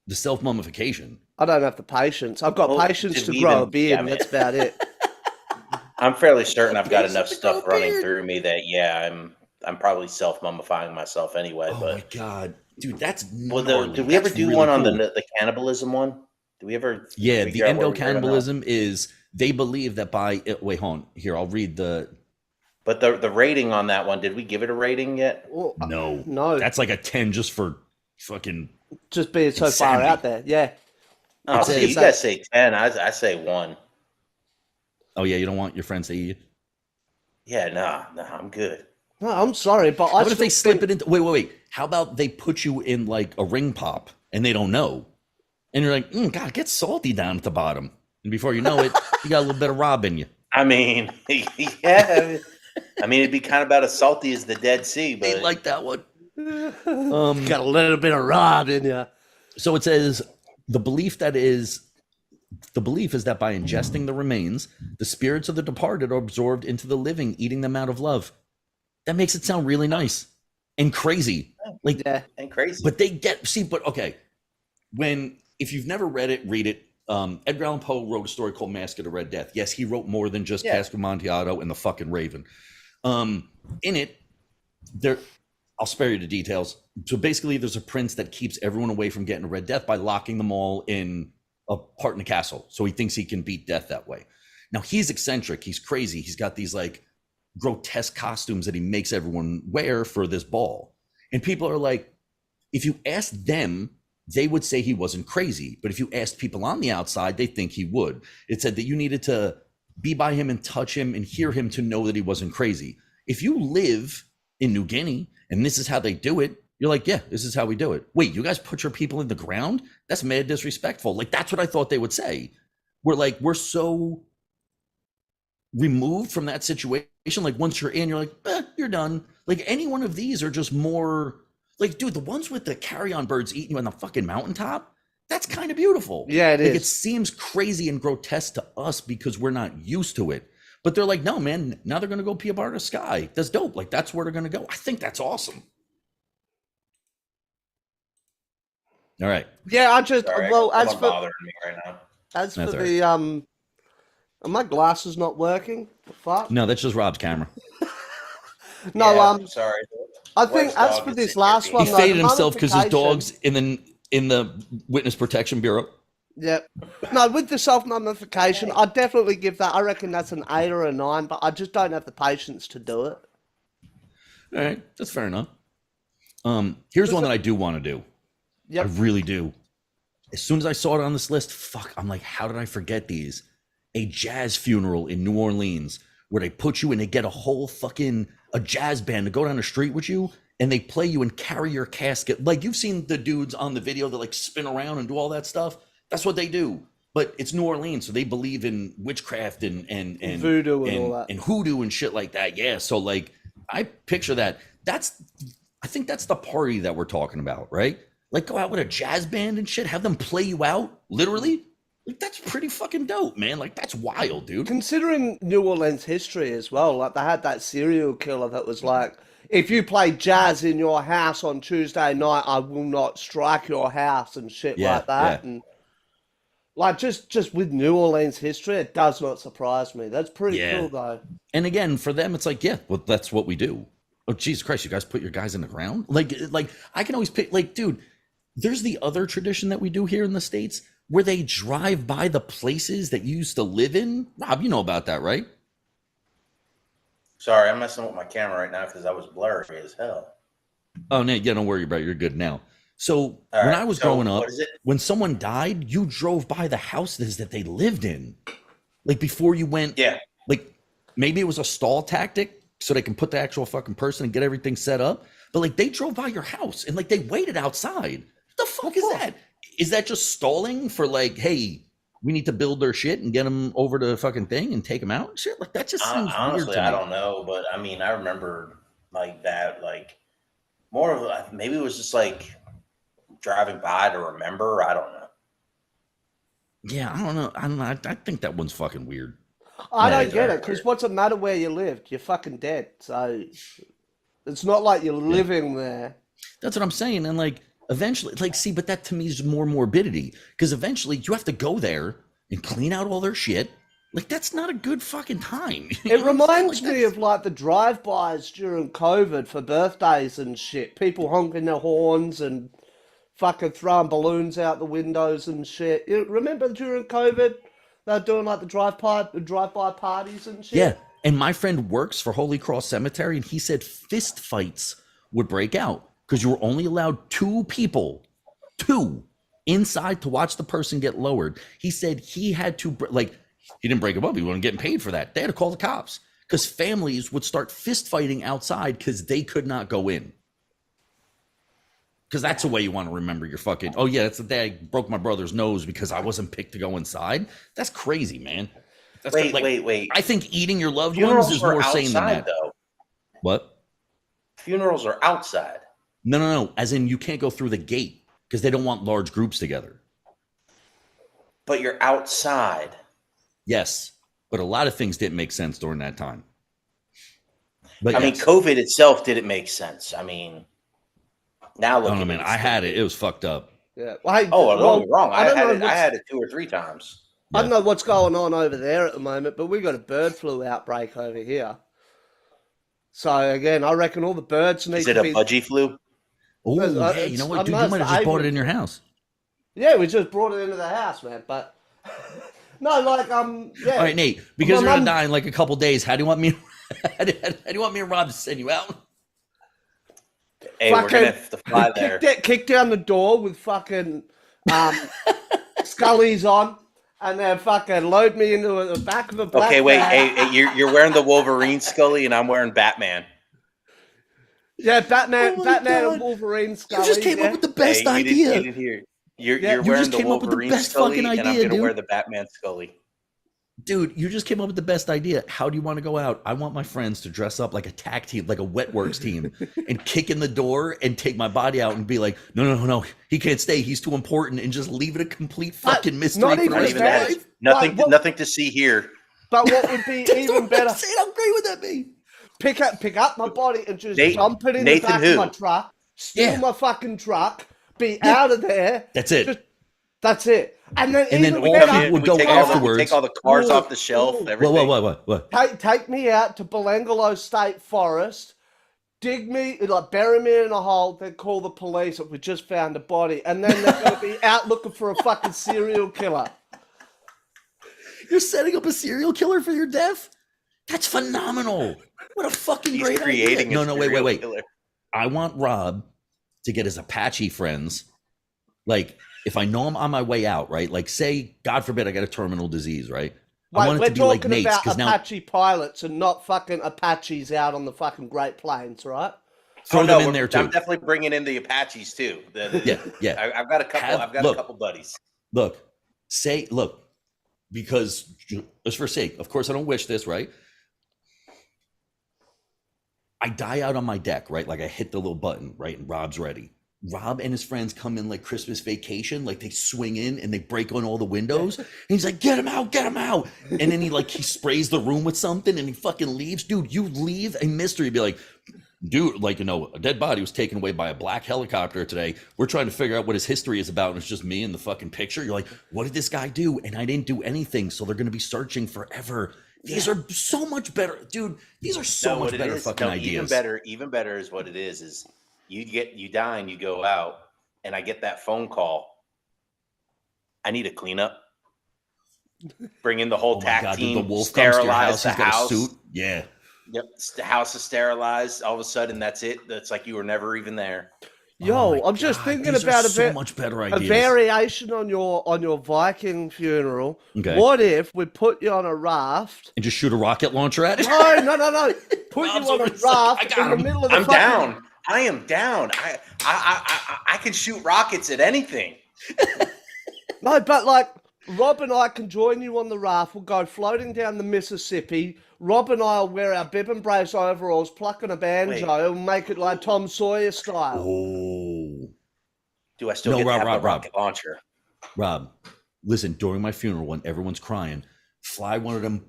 the self-mummification? I don't have the patience. I've got patience to grow a beard, and that's about it. I'm fairly certain I've got enough stuff running through me that, I'm probably self-mummifying myself anyway. Oh, my God. Dude, that's did we ever do really one on the cannibalism one? Do we ever? Yeah, the endo-cannibalism is... They believe that wait, hold on. Here, I'll read the... But the rating on that one, did we give it a rating yet? Well, no. That's like a 10 just for fucking... Just being so far out there, yeah. Oh, see, you guys say 10. I say 1. Oh, yeah, you don't want your friends to eat you? Yeah, no, I'm good. No, I'm sorry, but How about if they slip it into... Wait. How about they put you in like a ring pop and they don't know. And you're like, God, get salty down at the bottom. And before you know it, you got a little bit of Rob in you. I mean, yeah. I mean, it'd be kind of about as salty as the Dead Sea, They but like that one. Got a little bit of rod in you. So it says the belief is that by ingesting the remains, the spirits of the departed are absorbed into the living, eating them out of love. That makes it sound really nice and crazy. Like, Yeah. and crazy. but okay. If you've never read it, read it. Edgar Allan Poe wrote a story called Mask of the Red Death. Yes, he wrote more than just Cask of Amontillado and the fucking Raven. In it, I'll spare you the details. So basically, there's a prince that keeps everyone away from getting a Red Death by locking them all in a part in the castle. So he thinks he can beat death that way. Now, he's eccentric. He's crazy. He's got these like grotesque costumes that he makes everyone wear for this ball. And people are like, if you ask them, they would say he wasn't crazy. But if you asked people on the outside, they think he would. It said that you needed to be by him and touch him and hear him to know that he wasn't crazy. If you live in New Guinea and this is how they do it, you're like, yeah, this is how we do it. Wait, you guys put your people in the ground? That's mad disrespectful. Like, that's what I thought they would say. We're so removed from that situation. Like, once you're in, you're like, you're done. Like, any one of these are just more like, dude, the ones with the carrion birds eating you on the fucking mountaintop, that's kind of beautiful. Yeah, it is. It seems crazy and grotesque to us because we're not used to it. But they're like, no, man, now they're going to go pee apart the sky. That's dope. Like, that's where they're going to go. I think that's awesome. All right. Yeah, I just Sorry, well I'm as for bothering me right now. as for That's all the are my glasses not working? The fuck? No, that's just Rob's camera. No, Yeah, sorry. I think Wes as dog for is this sitting last here one, He though, faded the himself because his mummification- dog's in the Witness Protection Bureau. Yeah. No, with the self-mummification, I'd definitely give that. I reckon that's an 8 or a 9, but I just don't have the patience to do it. All right, that's fair enough. Here's one that I do want to do. Yep. I really do. As soon as I saw it on this list, I'm like, how did I forget these? A jazz funeral in New Orleans where they put you and they get a jazz band to go down the street with you and they play you and carry your casket. Like, you've seen the dudes on the video that like spin around and do all that stuff. That's what they do. But it's New Orleans, so they believe in witchcraft and Voodoo and all that. and hoodoo and shit like that. Yeah. So like, I picture that. I think that's the party that we're talking about, right? Like, go out with a jazz band and shit, have them play you out, literally. Like, that's pretty fucking dope, man. Like, that's wild, dude. Considering New Orleans history as well, like they had that serial killer that was like, if you play jazz in your house on Tuesday night, I will not strike your house and shit Yeah, like that. yeah. And like just with New Orleans history, it does not surprise me. That's pretty Yeah. cool though. And again, for them, it's like, yeah, well, that's what we do. Oh, Jesus Christ, you guys put your guys in the ground? Like I can always pick, like, dude, there's the other tradition that we do here in the States where they drive by the places that you used to live in. Rob, you know about that, right? Sorry, I'm messing with my camera right now because I was blurry as hell. Oh, no, yeah, don't worry about it. You're good now. So All when right, I was so growing up, what is it? when someone died, you drove by the houses that they lived in. Like, before you went, Yeah. like, maybe it was a stall tactic so they can put the actual fucking person and get everything set up. But like, they drove by your house and like they waited outside. What the fuck is that? Is that just stalling for like, hey, we need to build their shit and get them over to the fucking thing and take them out and shit? Like, that just seems Honestly, weird to I me. don't know, but I mean, I remember like that, like more of maybe it was just like driving by to remember. I don't know. Yeah, I don't know. I think that one's fucking weird. I Yeah, don't get yeah. it because what's the matter where you lived? You're fucking dead. So it's not like you're living there. That's what I'm saying. And like, eventually, like, see, but that to me is more morbidity because eventually you have to go there and clean out all their shit. Like, that's not a good fucking time. You It know what I'm saying? reminds Like, me of like the drive-bys during COVID for birthdays and shit. People honking their horns and fucking throwing balloons out the windows and shit. You remember during COVID, they were doing like the drive-by parties and shit. yeah. And my friend works for Holy Cross Cemetery, and he said fist fights would break out because you were only allowed two people, inside to watch the person get lowered. He said he had to, like, he didn't break him up. He wasn't getting paid for that. They had to call the cops because families would start fist fighting outside because they could not go in. because that's the way you want to remember your fucking. Oh yeah, that's the day I broke my brother's nose because I wasn't picked to go inside. That's crazy, man. That's Wait. I think eating your loved Funerals ones is are more sane than outside, that. though. What? Funerals are outside. No. As in, you can't go through the gate because they don't want large groups together. But you're outside. Yes, but a lot of things didn't make sense during that time. But I mean, yes. COVID itself didn't make sense. I mean, now look. I don't know, man. I had it. It was fucked up. Yeah. Well, hey, Oh, don't well, get me wrong. I don't know had it. I what's- had it 2 or 3 times. I don't know what's going on over there at the moment, but we got a bird flu outbreak over here. So again, I reckon all the birds need Is it to a be. budgie flu? Oh, It's- hey, you know what, I dude? know You it's might have the just bought it avian in your house. Yeah, we just brought it into the house, man. But no, like yeah. All right, Nate. Because My you're gonna mum- die in like a couple days. How do you want me? How do you want me and Rob to send you out? Hey, we're Fucking gonna have to fly there. kick down the door with fucking Scullies on, and then fucking load me into the back of a black Okay, wait. van. Hey, you're wearing the Wolverine Scully, and I'm wearing Batman. Yeah, Batman, Oh my Batman God. and Wolverine You Scully. just came yeah. up with the best Hey, you idea. didn't hear. You're Yeah, you're you wearing just the came up with the Wolverine best Scully, fucking and I'm idea, gonna wear dude. the Batman Scully. Dude, you just came up with the best idea. How do you want to go out? I want my friends to dress up like a tack team, like a wet works team, and kick in the door and take my body out and be like, no, he can't stay. He's too important, and just leave it a complete fucking mystery not for even Not his even that. that. life. Nothing. What- Nothing to see here. But what would be even better? How great would that be? Pick up my body and just Nate- jump it in Nathan the back who? of my truck, steal Yeah. my fucking truck, be out of there. That's it. Just- That's it. And then And then even all better, people would go take afterwards. Take all the cars Ooh, off the shelf. ooh. Everything. What? take me out to Belangolo State Forest, dig me, like bury me in a hole, then call the police if we just found a body, and then they're going to be out looking for a fucking serial killer. You're setting up a serial killer for your death? That's phenomenal. What a fucking He's great creating. idea. a No, serial wait. killer. I want Rob to get his Apache friends. Like, if I know I'm on my way out, right? Like, say, God forbid, I get a terminal disease, right? I Wait, want it we're to be like talking Nate's, about because now Apache pilots and not fucking Apaches out on the fucking Great Plains, right? throw Oh, them no, in there too. I'm definitely bringing in the Apaches too. Yeah. I've got a couple. I've got look. a couple buddies. Look, because just for sake, of course, I don't wish this, right? I die out on my deck, right? Like I hit the little button, right? And Rob's ready. Rob and his friends come in like Christmas vacation, like they swing in and they break on all the windows. And he's like, get him out. And then he sprays the room with something and he fucking leaves. Dude, you leave a mystery. Be like, dude, a dead body was taken away by a black helicopter today. We're trying to figure out what his history is about. And it's just me in the fucking picture. You're like, what did this guy do? And I didn't do anything. So they're going to be searching forever. These are so much better. Dude, these are so much better fucking ideas. Even better is what it is you die and you go out and I get that phone call. I need a cleanup. Bring in the whole Oh my tack God, dude, team, the wolf comes to your sterilize house. the He's got house. a suit. Yeah. Yep, the house is sterilized. All of a sudden, that's it. That's like you were never even there. Yo, Oh my I'm just God, thinking these are about so much better a ideas. variation on your Viking funeral. Okay. What if we put you on a raft? And just shoot a rocket launcher at it. No. Put Rob's you on over a there, like, raft I got in the him. middle of the I'm fucking- down. I am down. I can shoot rockets at anything. No, but like Rob and I can join you on the raft. We'll go floating down the Mississippi. Rob and I will wear our bib and brace overalls, plucking a banjo, and make it like Tom Sawyer style. Oh. Do I still No, get to have Rob. the rocket launcher? Rob, listen, during my funeral when everyone's crying, fly one of them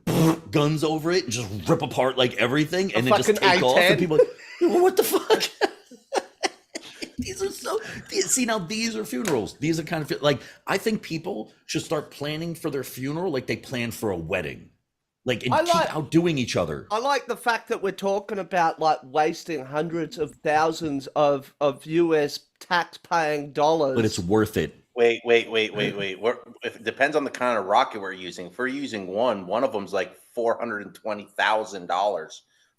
guns over it and just rip apart like everything and then just fucking take off and A-10. people are like, well, what the fuck? See, now these are funerals. These are kind of like, I think people should start planning for their funeral like they plan for a wedding. Like, and I keep like- outdoing each other. I like the fact that we're talking about like wasting hundreds of thousands of US tax-paying dollars. But it's worth it. Wait. It depends on the kind of rocket we're using. If we're using one of them's like $420,000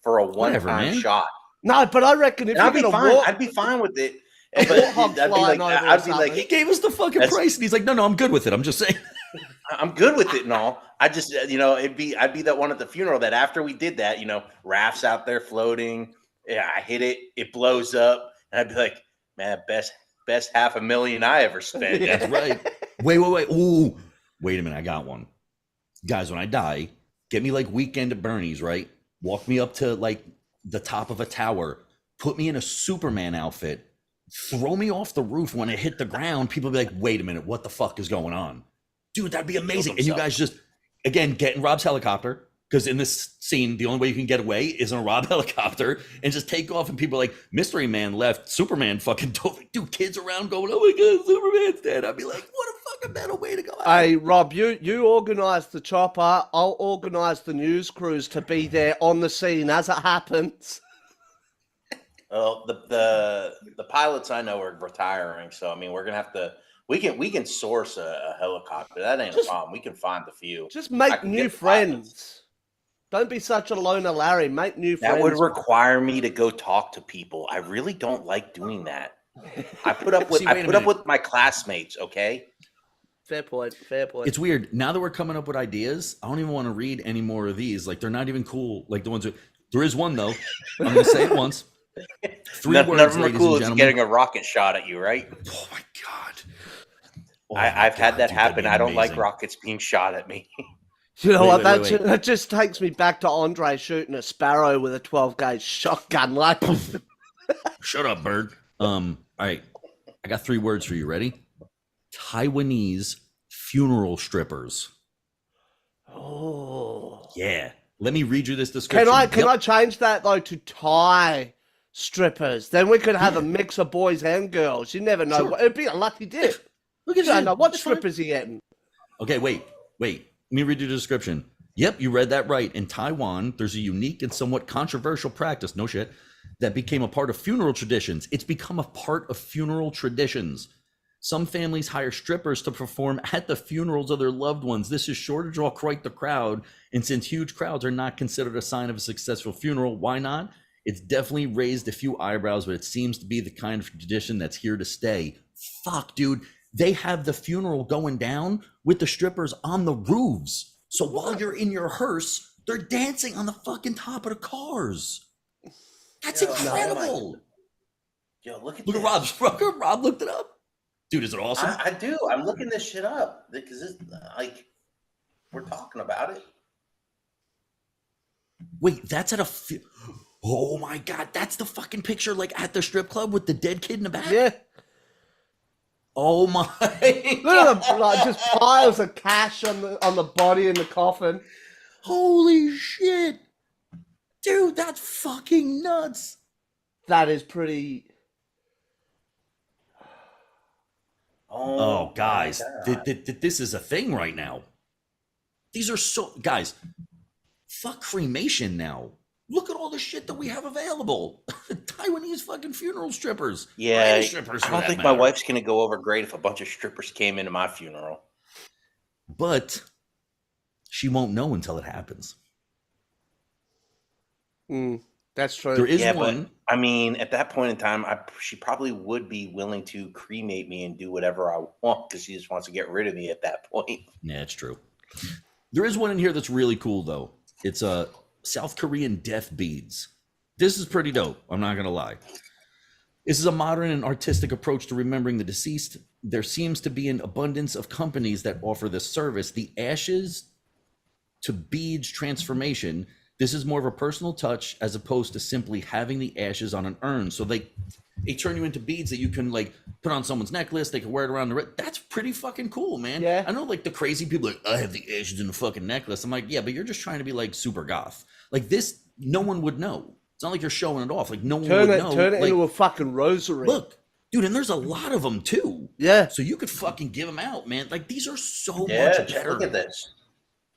for a Whatever, one-time man. shot. No, but I reckon if And I'd you're be gonna fine. walk, I'd be fine with it. A But warthog I'd be like, flying over or I'd be something. He like, gave us the fucking That's- price and he's like, no, I'm good with it. I'm just saying. I'm good with it and all. I just, I'd be that one at the funeral that after we did that, rafts out there floating. Yeah, I hit it, it blows up, and I'd be like, man, best $500,000 I ever spent. Yeah. That's right. Wait. Ooh, wait a minute. I got one. Guys, when I die, get me like Weekend at Bernie's, right? Walk me up to like the top of a tower, put me in a Superman outfit, throw me off the roof. When I hit the ground, people be like, wait a minute, what the fuck is going on? Dude, that'd be amazing. And you guys just, again, get in Rob's helicopter. Because in this scene, the only way you can get away is in a Rob helicopter and just take off. And people are like, Mystery Man left, Superman fucking dove. Dude, kids around going, oh my God, Superman's dead. I'd be like, what a fucking better way to go out. Hey, Rob, you organise the chopper. I'll organise the news crews to be there on the scene as it happens. Well, the pilots I know are retiring, so I mean we're gonna have to. We can source a helicopter. That ain't a problem. We can find a few. Just I make can new get the friends. pilots. Don't be such a loner, Larry. Make new friends. That would require me to go talk to people. I really don't like doing that. I put up with See, wait a I put up minute. with my classmates. Okay. Fair point. Fair point. It's weird. Now that we're coming up with ideas, I don't even want to read any more of these. Like, they're not even cool. Like the ones that, there is one, though. I'm going to say it once. Three None words, of them are ladies cool and as gentlemen. getting a rocket shot at you, right? Oh, my God. Oh, I've had God, that dude, that'd happen. be I don't like amazing. rockets being shot at me. You know Wait, what? wait, wait. That just takes me back to Andre shooting a sparrow with a 12 gauge shotgun. Like, Shut up, bird. All right. I got 3 words for you. Ready? Taiwanese funeral strippers. oh. Yeah. Let me read you this description. Can Yep. I change that though to Thai strippers? Then we could have a mix of boys and girls. You never know. Sure. It'd be a lucky dip. Look You at don't that. know what That's fine. strippers you getting. Okay, wait. Let me read you the description. Yep, you read that right. In Taiwan, there's a unique and somewhat controversial practice, no shit, that became a part of funeral traditions. It's become a part of funeral traditions. Some families hire strippers to perform at the funerals of their loved ones. This is sure to draw quite the crowd. And since huge crowds are not considered a sign of a successful funeral, why not? It's definitely raised a few eyebrows, but it seems to be the kind of tradition that's here to stay. Fuck, dude. They have the funeral going down with the strippers on the roofs. So while you're in your hearse, they're dancing on the fucking top of the cars. That's Yo, no, incredible. Yo, look at Look at this. Rob looked it up. Dude, is it awesome? I do. I'm looking this shit up because it's like we're talking about it. Wait, that's at a oh my God, that's the fucking picture like at the strip club with the dead kid in the back? Yeah. Oh my Look at them, like just piles of cash on the body in the coffin. Holy shit. Dude, that's fucking nuts. That is pretty. Oh, guys, my God. this is a thing right now. These are so, guys, fuck cremation now. Look at all the shit that we have available. Taiwanese fucking funeral strippers. Yeah, British strippers, I for don't that think my matter. wife's gonna go over great if a bunch of strippers came into my funeral. But she won't know until it happens. That's true. There is Yeah, one. but I mean, at that point in time, she probably would be willing to cremate me and do whatever I want because she just wants to get rid of me at that point. Yeah, it's true. There is one in here that's really cool, though. It's a South Korean death beads. This is pretty dope. I'm not going to lie. This is a modern and artistic approach to remembering the deceased. There seems to be an abundance of companies that offer this service. The ashes to beads transformation. This is more of a personal touch as opposed to simply having the ashes on an urn. So they turn you into beads that you can like put on someone's necklace. They can wear it around the wrist. That's pretty fucking cool, man. Yeah. I know like the crazy people like, I have the ashes in a fucking necklace. I'm like, yeah, but you're just trying to be like super goth. Like this, no one would know. It's not like you're showing it off. Like no one would know. Turn it Like, into a fucking rosary. look, dude, and there's a lot of them too. Yeah. So you could fucking give them out, man. Like these are so Yeah, much just better. look at this.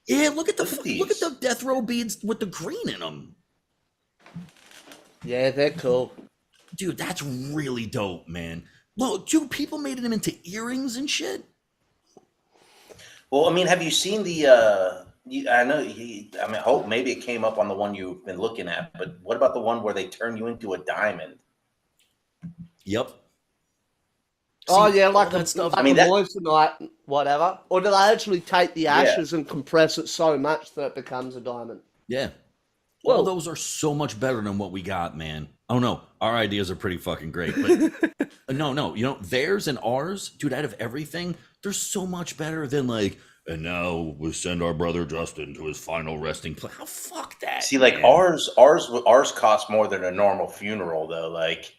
Yeah, look at the Look at look at these. the death row beads with the green in them. Yeah, they're cool. Dude, that's really dope, man. Look, dude, people made them into earrings and shit. Well, I mean, have you seen the? I know. I mean, I hope maybe it came up on the one you've been looking at. But what about the one where they turn you into a diamond? Yep. Oh See, yeah, like all that stuff. I mean, that- moissanite, whatever. Or do they actually take the ashes and compress it so much that it becomes a diamond? Yeah. Well- All those are so much better than what we got, man. Oh no, our ideas are pretty fucking great. But no, you know, theirs and ours, dude, out of everything, they're so much better than like, and now we send our brother Justin to his final resting place. How fuck that? See, like man. ours costs more than a normal funeral, though. Like,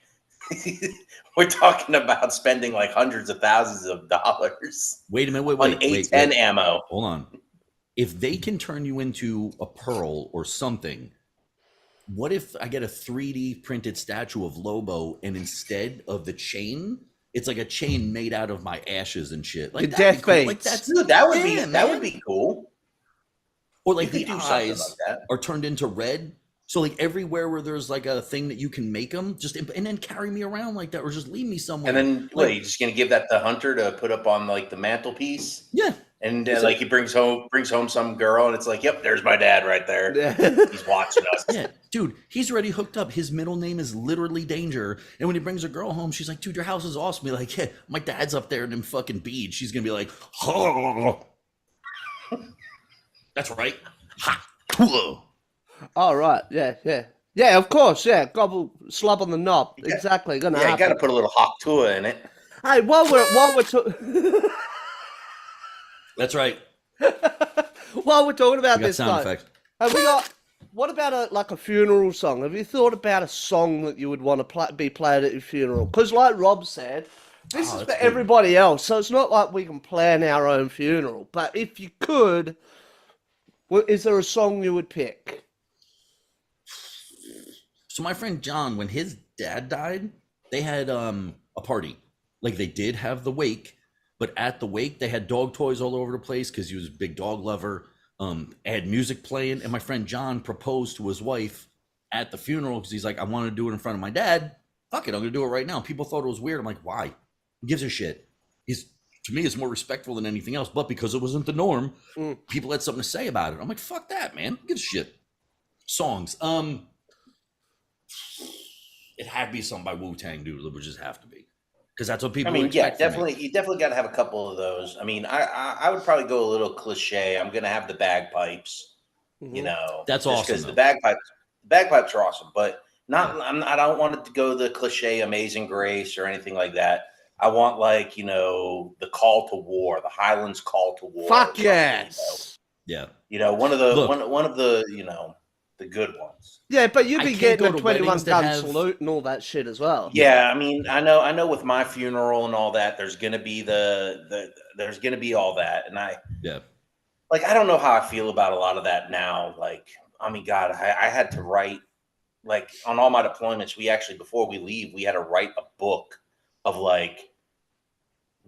we're talking about spending like hundreds of thousands of dollars Wait a minute, on wait. A10 ammo. Hold on. If they can turn you into a pearl or something, what if I get a 3D printed statue of Lobo and instead of the chain, it's like a chain made out of my ashes and shit? Like The that'd be death cool. beats. Like that's Dude, that would be yeah, that man. would be cool. Or like You could the do something eyes like that. are turned into red. So like everywhere where there's like a thing that you can make them, just and then carry me around like that, or just leave me somewhere. And then, like, what, you just gonna give that to Hunter to put up on like the mantelpiece? yeah, And That's like he brings home some girl, and it's like, yep, there's my dad right there. Yeah. He's watching us. yeah, dude, he's already hooked up. His middle name is literally Danger. And when he brings a girl home, she's like, dude, your house is awesome. Be like, yeah, my dad's up there in them fucking beads. She's gonna be like, oh. That's right. Ha. Whoa. All right. Yeah, of course. Yeah, gobble, slub on the knob. Yeah. Exactly. Gonna Yeah, you happen. got to put a little hot tua in it. Hey, while we're That's right. while we're talking about We got this, sound though, effects. have we got? What about a funeral song? Have you thought about a song that you would want to be played at your funeral? Because, like Rob said, this is for that's good. everybody else, so it's not like we can plan our own funeral. But if you could, is there a song you would pick? So my friend John, when his dad died, they had a party. Like they did have the wake, but at the wake they had dog toys all over the place because he was a big dog lover. Had music playing, and my friend John proposed to his wife at the funeral because he's like, I want to do it in front of my dad. Fuck it, I'm gonna do it right now. People thought it was weird. I'm like, why? Who gives a shit? To me, it's more respectful than anything else. But because it wasn't the norm, people had something to say about it. I'm like, fuck that, man. Who gives a shit? Songs. It had to be something by Wu-Tang, dude. It would just have to be. Because that's what people I mean, would yeah, expect from me. definitely. You definitely got to have a couple of those. I mean, I would probably go a little cliche. I'm gonna have the bagpipes. You know, That's just awesome, because though. the bagpipes are awesome, but not. I don't want it to go the cliche Amazing Grace or anything like that. I want like, you know, the call to war, the Highlands call to war. Fuck yes. Yeah. You know, one of the Look. one of the, you know, the good ones. Yeah, but you'd I be can't getting go a to 21 weddings that gun have- salute and all that shit as well. Yeah, I mean, I know with my funeral and all that, there's gonna be there's gonna be all that, and I don't know how I feel about a lot of that now. Like, I mean, God, I had to write, like, on all my deployments, we actually, before we leave, we had to write a book of like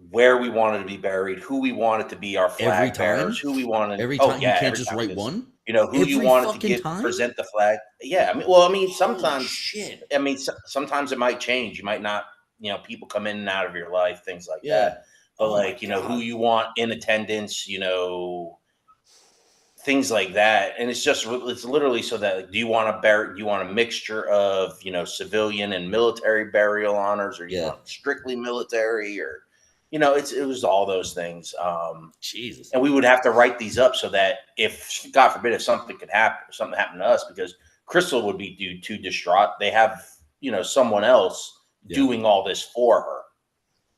where we wanted to be buried, who we wanted to be our Every flag time? bearers, who we wanted. Every Oh, time yeah, you can't every just time, write because, one? you know, who you Every wanted to fucking get time? present the flag. Yeah, I mean, sometimes. Shit. I mean, sometimes it might change. You might not, you know, people come in and out of your life, things like Yeah. that. But Oh my like, you know, who God. you want in attendance, you know, things like that. And it's literally so that, like, do you want a mixture of, you know, civilian and military burial honors, or you Yeah. want strictly military, or, you know, it was all those things. Jesus. And we would have to write these up so that if, God forbid, if something happened to us, because Crystal would be too distraught. They have, you know, someone else doing all this for her.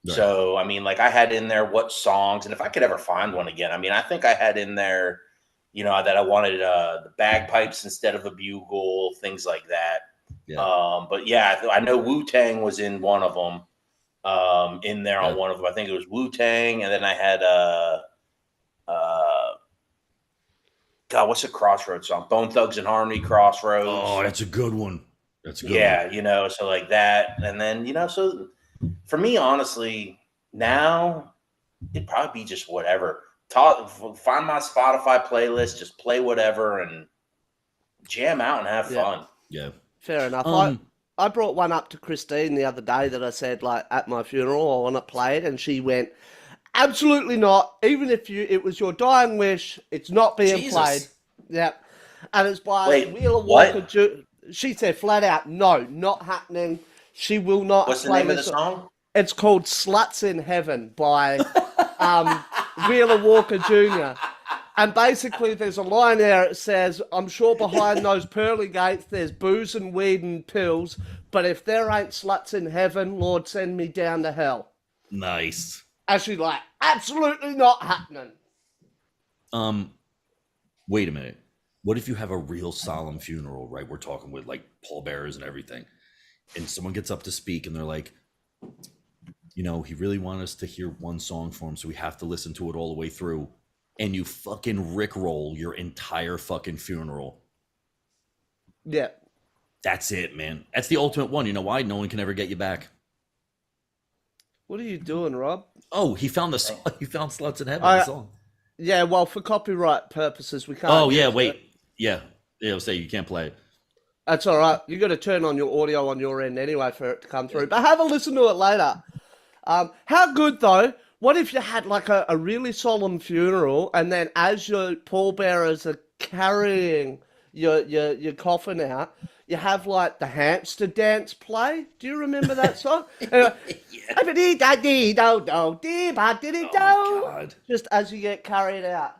Right. So, I mean, like, I had in there what songs, and if I could ever find one again, I mean, I think I had in there, you know, that I wanted the bagpipes instead of a bugle, things like that. Yeah. But yeah, I know Wu-Tang was in one of them. In there on one of them, I think it was Wu-Tang, and then I had God, what's the Crossroads song? Bone Thugs and Harmony, Crossroads. Oh, that's a good one. That's a good one. Yeah, you know, so like that, and then, you know, so for me, honestly, now it'd probably be just whatever. Find my Spotify playlist, just play whatever and jam out and have fun. Yeah. Fair enough. I brought one up to Christine the other day that I said, like, at my funeral, I want it played, and she went, absolutely not. Even if it was your dying wish, it's not being played. Yeah. And it's by Wheeler Walker. She said flat out, no, not happening. She will not. What's the name of the song? It's called Sluts in Heaven by Wheeler Walker Jr. And basically there's a line there that says, I'm sure behind those pearly gates there's booze and weed and pills, but if there ain't sluts in heaven, Lord, send me down to hell. Nice. Actually, like, absolutely not happening. Wait a minute. What if you have a real solemn funeral, right? We're talking with like pallbearers and everything. And someone gets up to speak and they're like, you know, he really wanted us to hear one song for him, so we have to listen to it all the way through. And you fucking rickroll your entire fucking funeral. Yeah. That's it, man. That's the ultimate one. You know why? No one can ever get you back. What are you doing, Rob? Oh, he found the song. He found Sluts in Heaven. I- The song. Yeah, well, for copyright purposes, we can't. Oh yeah, use wait. it. Yeah. It'll say you can't play it. That's all right. You got to turn on your audio on your end anyway for it to come through. But have a listen to it later. How good though? What if you had like a really solemn funeral, and then as your pallbearers are carrying your coffin out, you have like the hamster dance play? Do you remember that song? Oh my God. Just as you get carried out.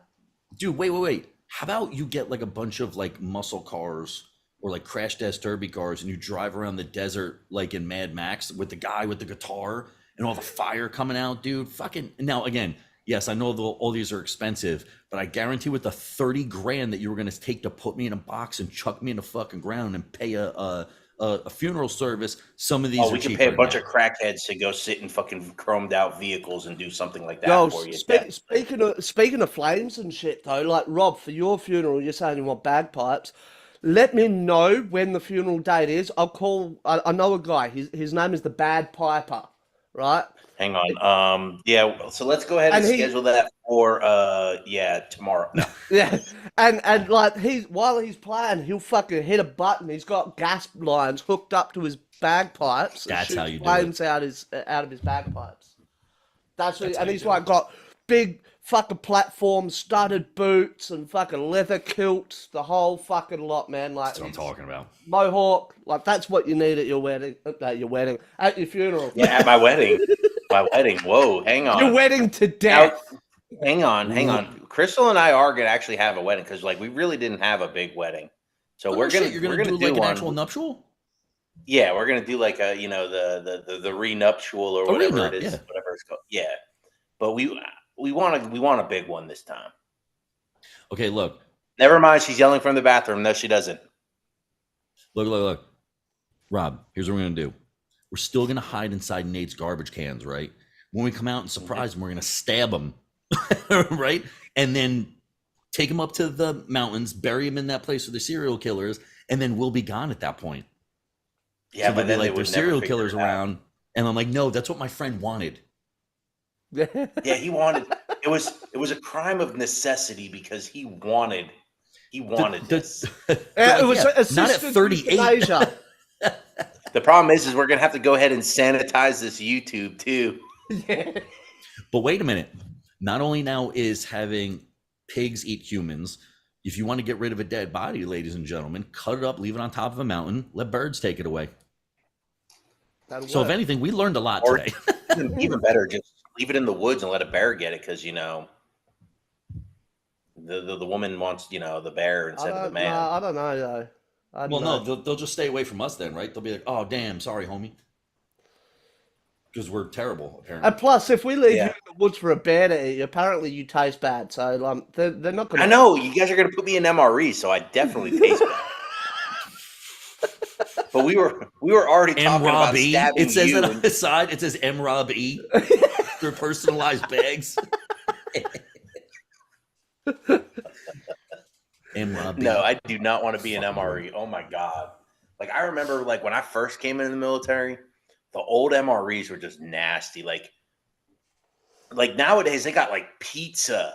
Dude, wait. How about you get like a bunch of like muscle cars or like crash test derby cars and you drive around the desert like in Mad Max with the guy with the guitar and all the fire coming out, dude? Fucking now again, yes, I know all these are expensive, but I guarantee with the 30 grand that you were gonna take to put me in a box and chuck me in the fucking ground and pay a funeral service, some of these Oh, are we could cheaper pay a than bunch that. of crackheads to go sit in fucking chromed out vehicles and do something like that Yo, for you. speaking of flames and shit though, like Rob, for your funeral, you're saying you want bagpipes. Let me know when the funeral date is. I'll call. I know a guy. His name is the Bad Piper, right? Hang on. Yeah. So let's go ahead and And he- schedule that for tomorrow. No. Yeah, and like while he's playing, he'll fucking hit a button. He's got gas lines hooked up to his bagpipes. and That's shoots how you do flames out of his bagpipes. That's what, That's how and you he's do like it. got big fucking platforms, studded boots, and fucking leather kilts, the whole fucking lot, man. Like That's what I'm talking about. Mohawk, like that's what you need at your wedding. At your funeral. Yeah, at my wedding. My wedding. Whoa, hang on. Your wedding to death. Hang on. Crystal and I are gonna actually have a wedding because like we really didn't have a big wedding. So Oh, we're shit, gonna you're we're gonna gonna do like an one. actual nuptial? Yeah, we're gonna do like a the renuptial or whatever renup, it is, yeah. whatever it's called. Yeah, but we want a big one this time. Okay, look. Never mind, she's yelling from the bathroom. No, she doesn't. Look. Rob, here's what we're gonna do. We're still gonna hide inside Nate's garbage cans, right? When we come out and surprise him, we're gonna stab him, right? And then take him up to the mountains, bury him in that place with the serial killers, and then we'll be gone at that point. Yeah, So but they'll be then like, they would there's never serial figure killers it out. around, and I'm like, no, that's what my friend wanted. Yeah, he wanted. It was a crime of necessity because he wanted this. Yeah, it was not at assisted 38. euthanasia. The problem is we're gonna have to go ahead and sanitize this YouTube too. Yeah. But wait a minute. Not only now is having pigs eat humans, if you want to get rid of a dead body, ladies and gentlemen, cut it up, leave it on top of a mountain, let birds take it away. That'll So if work. anything, we learned a lot Or- today. Even better, just leave it in the woods and let a bear get it because the woman wants the bear instead of the man. I don't know though. I don't Well, know. no, they'll just stay away from us then, right? They'll be like, oh, damn, sorry, homie. Because we're terrible, apparently. And plus, if we leave Yeah. you in the woods for a bear to eat, apparently you taste bad. So they're not going I know you guys are gonna put me in MRE, so I definitely taste bad. But we were already talking about M-Rob-E. stabbing It says you. that on the side. It says M-Rob-E. They're personalized bags. M-Rob-E. No, I do not want to be an MRE. Oh my god! Like I remember, like when I first came into the military, the old MREs were just nasty. Like nowadays they got like pizza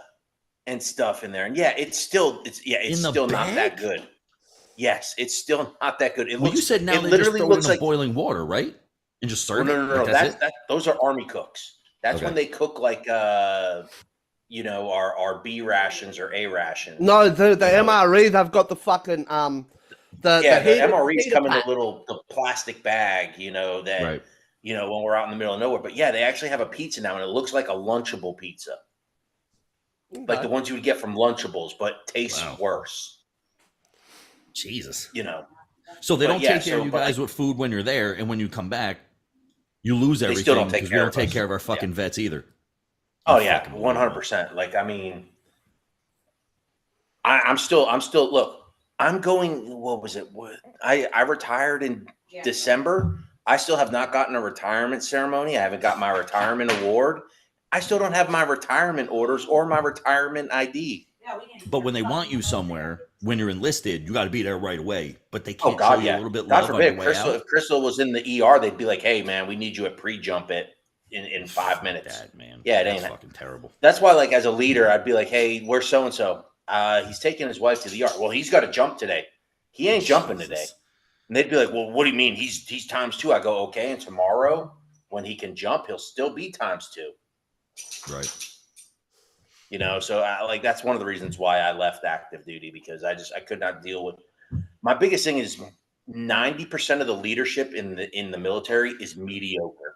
and stuff in there, and yeah, it's still In still the not that bag? good. Yes, it's still not that good. It Well, looks, you said now it they just literally throw it looks in like boiling water, right? And just serve no, it? no, no, Like, no. that's it? Those are army cooks. That's Okay. when they cook like our B rations or A rations. No, the You know. MRE, they've got the fucking the MREs heater come in pack. the plastic bag, that Right. when we're out in the middle of nowhere. But yeah, they actually have a pizza now, and it looks like a Lunchable pizza, like Okay. the ones you would get from Lunchables, but tastes Wow. worse. Jesus. So they But don't yeah, take care of so, you but, guys with food when you're there, and when you come back, you lose everything still don't take because we care don't of take us. care of our fucking Yeah. vets either. Oh yeah, Fucking 100%. Like, I mean, I'm still. Look, I'm going. What was it? I retired in December. I still have not gotten a retirement ceremony. I haven't got my retirement award. I still don't have my retirement orders or my retirement ID. But when they want you somewhere, when you're enlisted, you got to be there right away. But they Oh can't God, show you yeah. a little bit God love on your forbid, way Crystal. out. If Crystal was in the ER, they'd be like, "Hey, man, we need you at pre-jump it in 5 minutes." That man, Yeah, it that's ain't. fucking terrible. That's why, like, as a leader, I'd be like, "Hey, where's so and so? He's taking his wife to the ER. Well, he's got to jump today. He ain't jumping today." Jesus. And they'd be like, "Well, what do you mean? He's times 2." I go, "Okay." And tomorrow, when he can jump, he'll still be times 2. Right. You know, so like that's one of the reasons why I left active duty, because I could not deal with. My biggest thing is 90% of the leadership in the military is mediocre.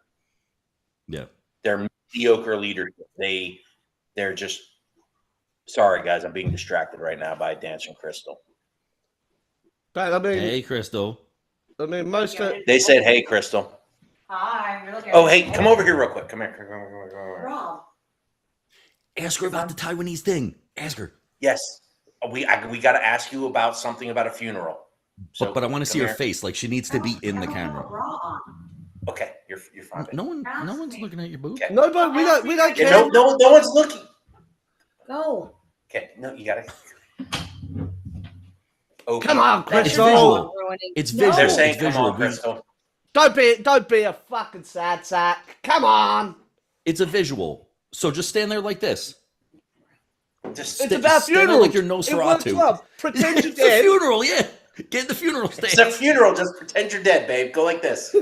Yeah. They're mediocre leadership. They're just. Sorry, guys, I'm being distracted right now by dancing Crystal. But I mean, Hey, Crystal. most of They said, "Hey, Crystal." Hi, real good. Oh, hey, come over here real quick. Come here. Come here. Rob. Ask her about the Taiwanese thing. Ask her. Yes, we got to ask you about something about a funeral. So, But I want to see come her here. face. Like she needs to be in the camera. Rob. Okay, you're fine. No one's looking at your boob. Okay. nobody. We don't Yeah, care. no one's looking. Go. Okay, no, you gotta. Okay. Come on, It's Crystal. visual. Ruining. It's No. visual. They're saying, It's "Come visual. on, Crystal." Don't be a fucking sad sack. Come on. It's a visual. So just stand there like this. Just It's St- about stand there funerals. like you're It works Nosferatu. well. Pretend you're It's a dead. funeral, yeah. Get in the funeral it's a stand. funeral. Just pretend you're dead, babe. Go like this.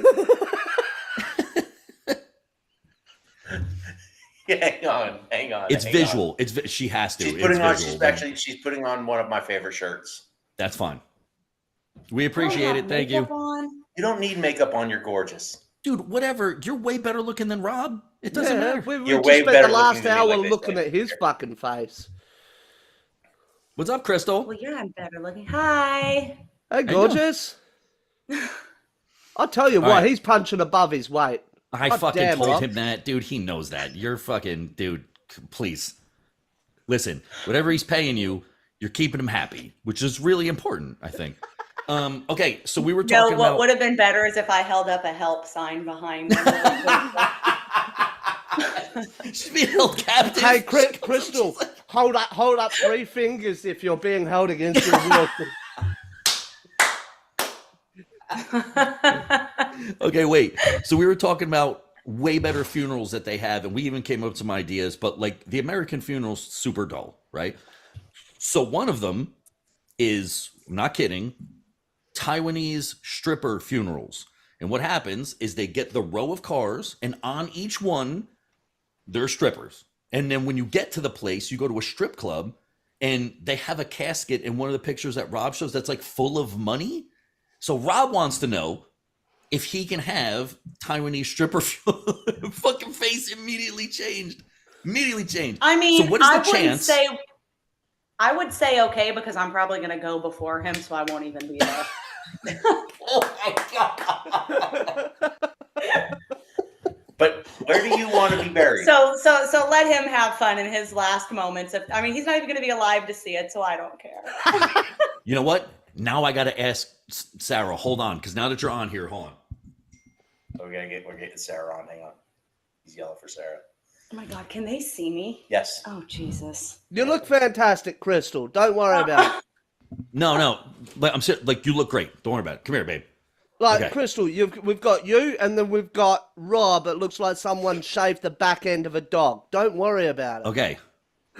Yeah, hang on. It's hang visual. on. She has to. She's It's putting on. visual. She's putting on one of my favorite shirts. That's fine. We appreciate it. Thank you. You don't need makeup on. You're gorgeous. Dude, whatever. You're way better looking than Rob. It doesn't Yeah, matter. we You're just way spent better the last looking than me, hour like they looking say. at his fucking face. What's up, Crystal? Well, yeah, I'm better looking. Hi. Hey, know. gorgeous. I'll tell you All what, right. he's punching above his weight. I God fucking damn, told Rob. him that. Dude, he knows that. You're fucking, dude, please. Listen, whatever he's paying you, you're keeping him happy, which is really important, I think. Okay, so we were No, talking what about... would have been better is if I held up a help sign behind him. She's being held captive. Hey, Crystal, hold up 3 fingers if you're being held against your will. Okay, wait. So we were talking about way better funerals that they have, and we even came up with some ideas, but like the American funeral's super dull, right? So one of them is, I'm not kidding, Taiwanese stripper funerals. And what happens is they get the row of cars, and on each one, they're strippers. And then when you get to the place, you go to a strip club, and they have a casket in one of the pictures that Rob shows that's like full of money. So Rob wants to know if he can have Taiwanese stripper fucking face immediately changed. Immediately changed. I mean, so what is the I wouldn't chance? say. I would say okay because I'm probably going to go before him, so I won't even be there. Oh my god! But where do you want to be buried? So let him have fun in his last moments. I mean, he's not even going to be alive to see it, so I don't care. You know what? Now I got to ask Sarah. Hold on, because now that you're on here, hold on. we're getting Sarah on. Hang on. He's yelling for Sarah. Oh my God, can they see me? Yes. Oh Jesus! You look fantastic, Crystal. Don't worry about it. No, but I'm saying, like, you look great. Don't worry about it. Come here, babe. Like, Okay. Crystal, we've got you, and then we've got Rob. It looks like someone shaved the back end of a dog. Don't worry about it. Okay,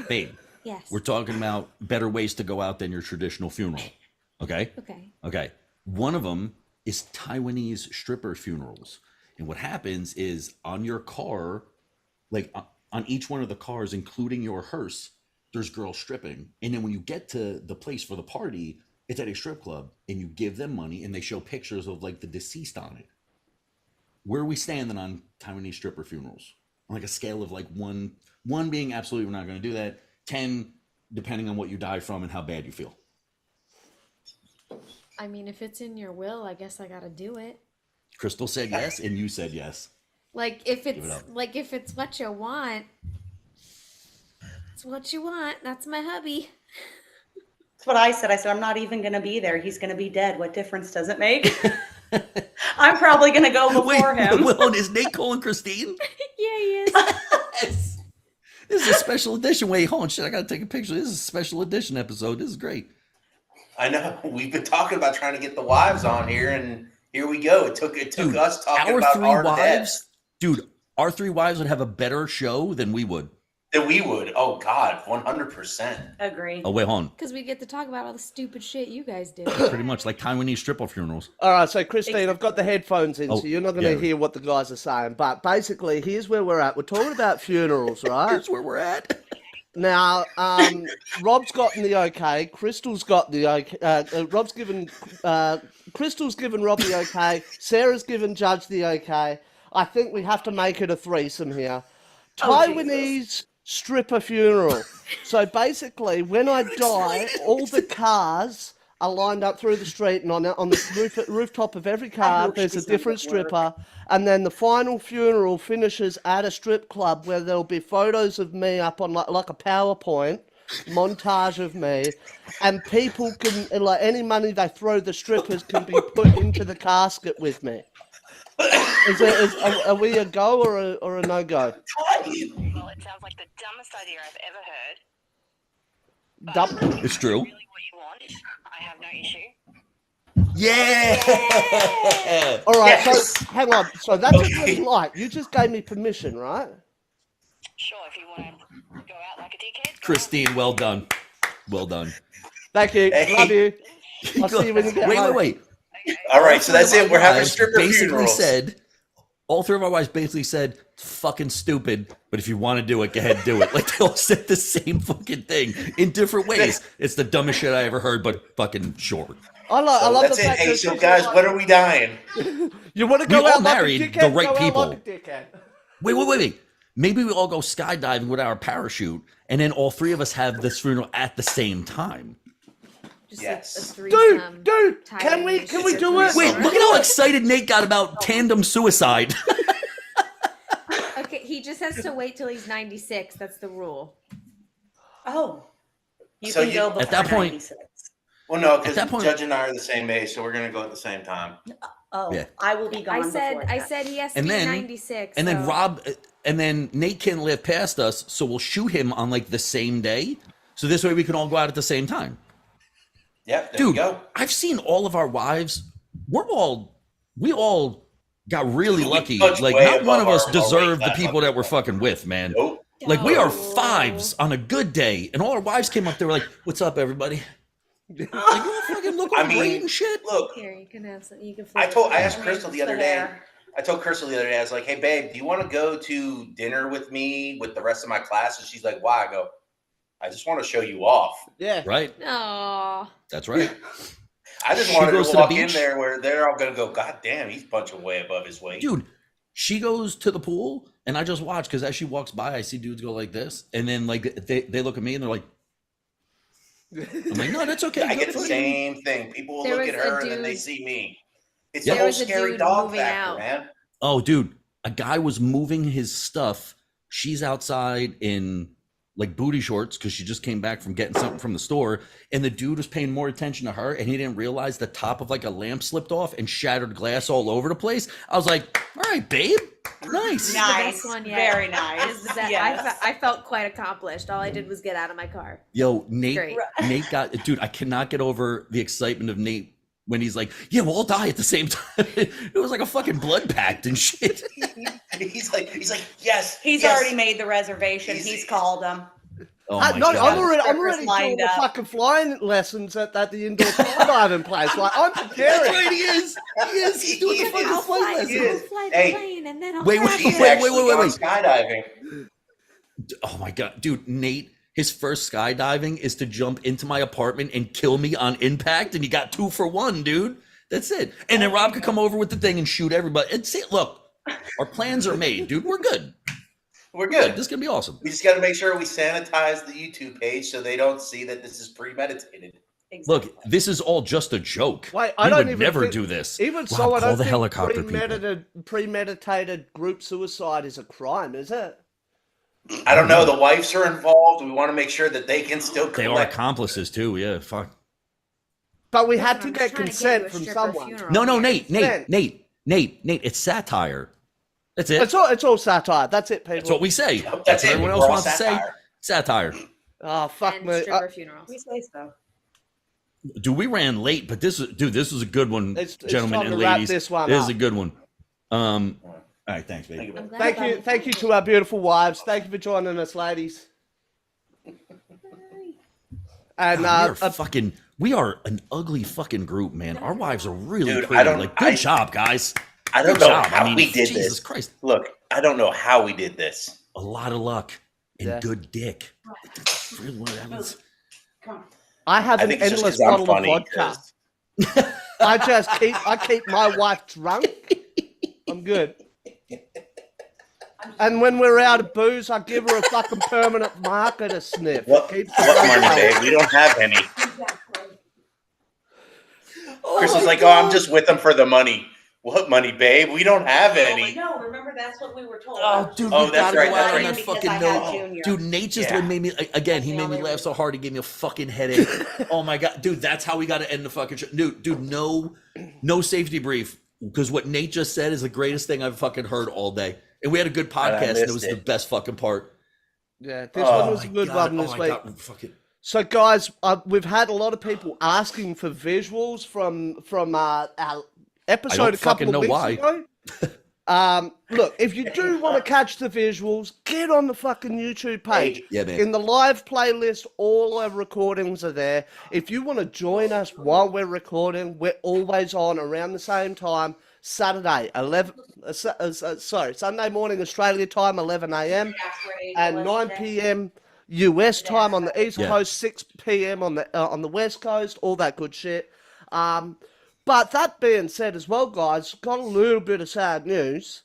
babe. Yes. We're talking about better ways to go out than your traditional funeral. Okay. Okay. Okay. One of them is Taiwanese stripper funerals. And what happens is on your car, like on each one of the cars, including your hearse, there's girls stripping. And then when you get to the place for the party, it's at a strip club and you give them money and they show pictures of like the deceased on it. Where are we standing on Taiwanese stripper funerals? On like a scale of like one being absolutely we're not going to do that, 10 depending on what you die from and how bad you feel. I mean, if it's in your will, I guess I gotta do it. Crystal said yes, and you said yes. Like if it it's up. what you want, it's what you want. That's my hubby. That's what I said. I said, I'm not even going to be there. He's going to be dead. What difference does it make? I'm probably going to go before him. Hold on, is Nate calling Christine? Yeah, he is. Yes. This is a special edition. Wait, hold on, shit, I gotta take a picture. This is a special edition episode. This is great. I know. We've been talking about trying to get the wives on here, and here we go. It took Dude, us talking our about three our wives, deaths dude, our three wives would have a better show than we would. than we would. Oh God, 100%. Agree. Oh, wait, hold on. Because we get to talk about all the stupid shit you guys do. Pretty much like Taiwanese stripper funerals. All right, so Christine, I've got the headphones in, Oh, so you're not going to yeah. hear what the guys are saying. But basically, here's where we're at. We're talking about funerals, right? Here's where we're at. Now, Rob's gotten the okay. Crystal's got the okay. Crystal's given Rob the okay. Sarah's given Judge the okay. I think we have to make it a threesome here. Oh, Taiwanese stripper funeral. So basically, when I die, all the cars are lined up through the street, and on the rooftop of every car, hope there's a she's not different at work. stripper. And then the final funeral finishes at a strip club where there'll be photos of me up on like a PowerPoint montage of me, and people can, like, any money they throw the strippers can be put into the casket with me. Are we a go or a no go? Well, it sounds like the dumbest idea I've ever heard. Dumb. It's true. Really what you want, I have no issue. Yeah. All right, Yes. so hang on. So that's a Okay. green light. You just gave me permission, right? Sure, if you want to go out like a dickhead. go Christine, well done. Well done. Thank you. Hey. Love you. I'll see you when you get home. Wait. out. Okay. All right, so that's it. We're having Wives stripper basically funerals. said, all three of our wives basically said, "It's fucking stupid, but if you want to do it, go ahead and do it." Like, they all said the same fucking thing in different ways. It's the dumbest shit I ever heard, but fucking short. I So love that's the it. fact Hey, that so she's guys, like, when are we dying? you want to We go all out like married a the dickhead? right Go out people. like a dickhead. Wait. Maybe we all go skydiving with our parachute, and then all three of us have this funeral at the same time. Just Yes. a threesome. Dude, can we Taiwanese do it? Wait, look at how excited Nate got about tandem suicide. Okay, he just has to wait till he's 96. That's the rule. Oh, you So can you- go before At that point- 96. Well, no, At that because point- Judge and I are the same age, so we're gonna go at the same time. Oh, Yeah. I will be gone. before I that. said he has to And be then- 96. And then so- Rob, and then Nate can't live past us, so we'll shoot him on like the same day. So this way we can all go out at the same time. Yep, there Dude, we go. I've seen all of our wives. We all got really We lucky. punch Like, way not one of above us our deserved rate the people that we're fucking with, man. Nope. Like, we are No. fives on a good day, and all our wives came up. They were like, "What's up, everybody?" Like, you all fucking look all I mean, great and shit. Look, Here, you can have some. You can. I flip it. asked Crystal the other day. hair. I told Crystal the other day, I was like, "Hey, babe, do you want to go to dinner with me with the rest of my class?" And she's like, "Why?" I go, "I just want to show you off. Yeah. Right? Aw. That's right. I just She wanted goes to to the walk in beach? there where they're all gonna go, God damn, he's punching way above his weight." Dude, she goes to the pool, and I just watch because as she walks by, I see dudes go like this, and then like they look at me and they're like, I'm like, no, that's okay. I Good get the for you." same thing. People will There look was at a her and then they dude- see me. It's Yeah. the There whole was a scary dude dog moving factor, out. man. Oh, dude, a guy was moving his stuff. She's outside in like booty shorts because she just came back from getting something from the store, and the dude was paying more attention to her, and he didn't realize the top of like a lamp slipped off and shattered glass all over the place. I was like, all right, babe, nice. The Nice. best one yet. Very It nice. was the best. Yes. I felt quite accomplished. All I did was get out of my car. Yo, Nate, Great. Nate got, dude, I cannot get over the excitement of Nate when he's like, yeah, we'll all die at the same time. It was like a fucking blood pact and shit. He's like, yes. He's yes. already made the reservation. He's called them. Oh my No, God. I'm already Strippers lined doing the up. fucking flying lessons at the indoor skydiving place. Like, I'm That's preparing. right, he is. He is. He's doing the He fucking is. flight He lesson. is. fly the Hey. plane and then I'll Wait, crash He's it. actually wait. gone skydiving. Oh my God, dude, Nate, his first skydiving is to jump into my apartment and kill me on impact, and you got 2 for 1, dude. That's it. And then Rob could come over with the thing and shoot everybody. And see, look, our plans are made, dude. We're good. We're Good. good. This is gonna be awesome. We just got to make sure we sanitize the YouTube page so they don't see that this is premeditated. Exactly. Look, this is all just a joke. Wait, I we don't would even never think- do this. Even Rob, so, I call don't the think helicopter people. premeditated group suicide is a crime, is it? I don't know. The wives are involved. We want to make sure that they can still They are collect. accomplices too. Yeah, fuck. But we Listen, had to I'm get just trying to consent you a from stripper someone. funeral No, here. Nate. It's satire. That's it. It's all satire. That's it, people. That's what we say. That's That's what it. everyone We're else all wants to say. satire. Satire. Oh, fuck And me. stripper funerals. We say so. Dude, we ran late, but this was a good one, It's gentlemen time and to wrap ladies. this one This is up. a good one. All right, thanks, baby. I'm glad Thank about you, it. thank you to our beautiful wives. Thank you for joining us, ladies. And God, we are an ugly fucking group, man. Our wives are really Dude, pretty. Like, good job, guys. I don't Good know job. how we did Jesus this. Christ. Look, I don't know how we did this. A lot of luck and Yeah. good dick. That's really what that means. I have I an think it's just endless because I'm bottle of funny. vodka. 'Cause I keep my wife drunk. I'm good. And when we're out of booze, I give her a fucking permanent marker to sniff. What Keeps her money, going. babe? We don't have any. Chris my is like, God. I'm just with them for the money. What money, babe? We don't have any. No, remember that's what we were told. Oh, dude, Oh, we that's gotta right, go that's out on right. that Because fucking I had note. Junior. Dude, Nate just Yeah. made me again. He That's made the me only laugh so hard. He gave me a fucking headache. Oh my god, dude, that's how we got to end the fucking show. Dude, no safety brief because what Nate just said is the greatest thing I've fucking heard all day. And we had a good I podcast, and it missed was it. the best fucking part. Yeah, this Oh one was a My good God, one this oh my week. God, fucking. So, guys, we've had a lot of people asking for visuals from our episode don't a couple fucking of know weeks why. ago. Look, if you do want to catch the visuals, get on the fucking YouTube page. Yeah, man. In the live playlist, all our recordings are there. If you want to join us while we're recording, we're always on around the same time. Saturday, Sunday morning Australia time, 11 a.m. and 9 p.m. US time on the East Yeah. Coast, 6 p.m. on the West Coast, all that good shit. But that being said as well, guys, got a little bit of sad news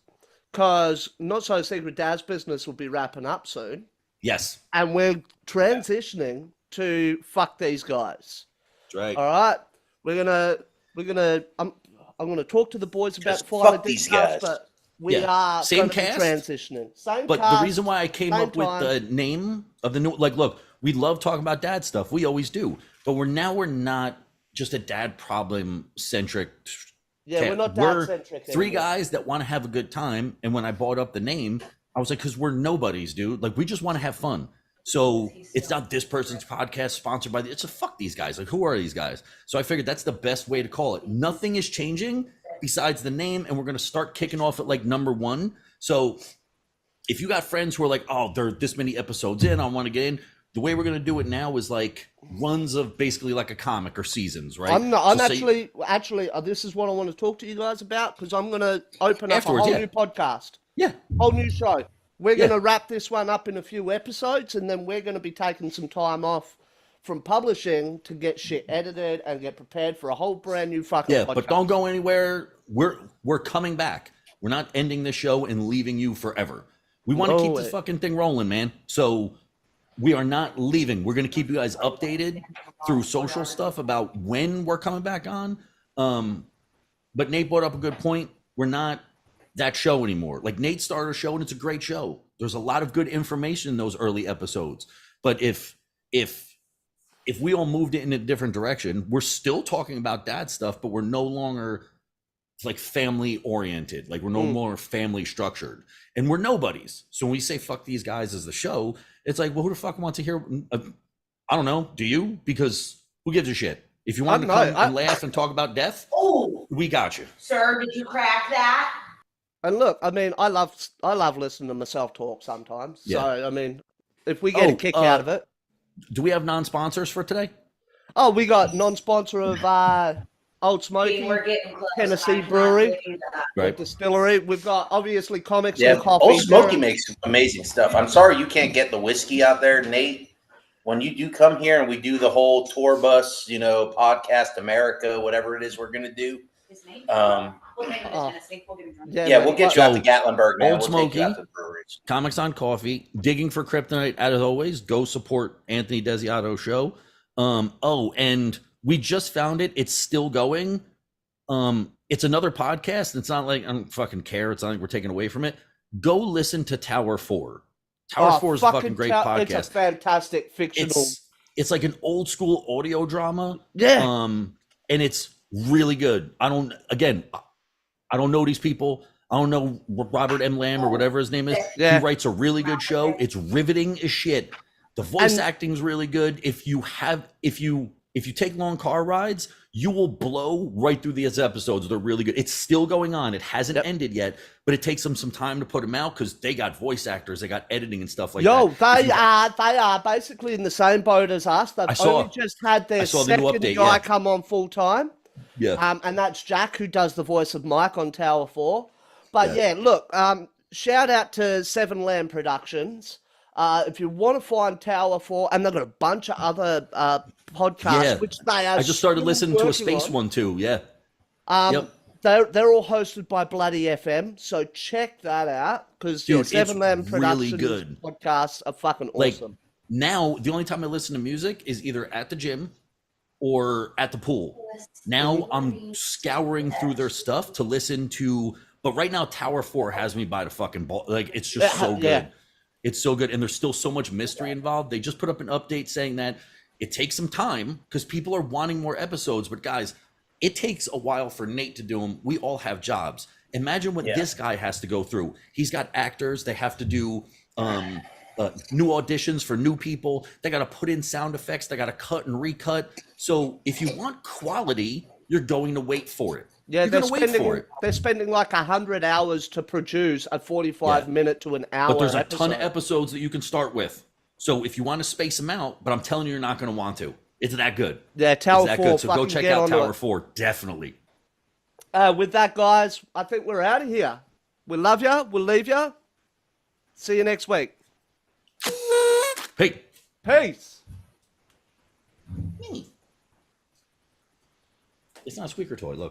because Not So Secret Dad's Business will be wrapping up soon, Yes, and we're transitioning to Fuck These Guys. that's right. All right, I'm gonna talk to the boys about Just finer fuck these details, guys. but we Yeah. are Same going to be cast? transitioning. Same But cast, the reason why I came same up with time. the name of the new, like, look, we love talking about dad stuff. We always do. But we're not just a dad problem centric. Yeah, we're not dad centric. Three guys that want to have a good time. And when I brought up the name, I was like, because we're nobodies, dude. Like, we just want to have fun. So it's not this person's podcast sponsored by it's a fuck these guys. Like, who are these guys? So I figured that's the best way to call it. Nothing is changing besides the name, and we're gonna start kicking off at like number 1. So if you got friends who are like, oh, they're this many episodes in, I want to get in. The way we're gonna do it now is like runs of basically like a comic or seasons, right? I'm So say- actually, this is what I want to talk to you guys about because I'm going to open up Afterwards, a whole yeah. new podcast, yeah. whole new show. We're Yeah. going to wrap this one up in a few episodes, and then we're going to be taking some time off from publishing to get shit edited and get prepared for a whole brand new fucking Yeah, podcast. but don't go anywhere. We're coming back. We're not ending the show and leaving you forever. We want to No keep this way. fucking thing rolling, man. So we are not leaving. We're gonna keep you guys updated through social stuff about when we're coming back on. But Nate brought up a good point. We're not that show anymore. Like Nate started a show and it's a great show. There's a lot of good information in those early episodes. But if we all moved it in a different direction, we're still talking about dad stuff, but we're no longer like family oriented. Like we're no more family structured, and we're nobodies. So when we say fuck these guys as the show, it's like, well, who the fuck wants to hear? I don't know. Do you? Because who gives a shit? If you want to come and laugh and talk about death, Oh, we got you. sir, did you crack that? And look, I mean, I love listening to myself talk sometimes. Yeah. So I mean, if we get a kick out of it. Do we have non-sponsors for today? Oh, we got non-sponsor of Old Smoky, We're getting close. Tennessee I cannot Brewery. give you that. Right. Distillery. We've got obviously comics Yeah, and coffee. Old Smoky makes amazing stuff. I'm sorry you can't get the whiskey out there, Nate. When you do come here and we do the whole tour bus, podcast America, whatever it is we're gonna do. His name? Um, We'll take him to Oh. Tennessee. We'll get him drunk. yeah, we'll get you out to Gatlinburg, man. Old We'll take you out Smoky. to the breweries. Comics on Coffee, Digging for Kryptonite. As always, go support Anthony Desiato show. And We just found it. It's still going. It's another podcast. It's not like I don't fucking care. It's not like we're taking away from it. Go listen to Tower 4. Tower 4 is a fucking great podcast. It's a fantastic fictional. It's like an old school audio drama. Yeah. And it's really good. I don't know these people. I don't know Robert M. Lamb or whatever his name is. Yeah. He writes a really good show. It's riveting as shit. The voice acting's really good. If you take long car rides, you will blow right through these episodes. They're really good. It's still going on. It hasn't ended yet, but it takes them some time to put them out because they got voice actors, they got editing and stuff like that. They are basically in the same boat as us. They've only just had their second guy come on full time. Yeah. And that's Jack, who does the voice of Mike on Tower 4. But look, shout out to Seven Lamb Productions. If you want to find Tower 4, and they've got a bunch of other podcasts, which they are. I just started listening to a space on. one too. Yeah. They're all hosted by Bloody FM, so check that out because Seven Lamb Productions really good. Podcasts are fucking awesome. Now, the only time I listen to music is either at the gym or at the pool. Now I'm scouring through their stuff to listen to, but right now Tower 4 has me by the fucking ball. Like, it's just so good. Yeah. It's so good. And there's still so much mystery involved. They just put up an update saying that it takes some time because people are wanting more episodes. But guys, it takes a while for Nate to do them. We all have jobs. Imagine what this guy has to go through. He's got actors. They have to do new auditions for new people. They got to put in sound effects. They got to cut and recut. So if you want quality, you're going to wait for it. Yeah, you're going to wait for it. They're spending like 100 hours to produce a 45-minute to an hour. But there's a ton of episodes that you can start with. So if you want to space them out, but I'm telling you, you're not going to want to. It's that good. Yeah, Tower 4. It's that good. So go check out Tower 4. Definitely. With that, guys, I think we're out of here. We love you. We'll leave you. See you next week. Hey. Peace. It's not a squeaker toy. Look.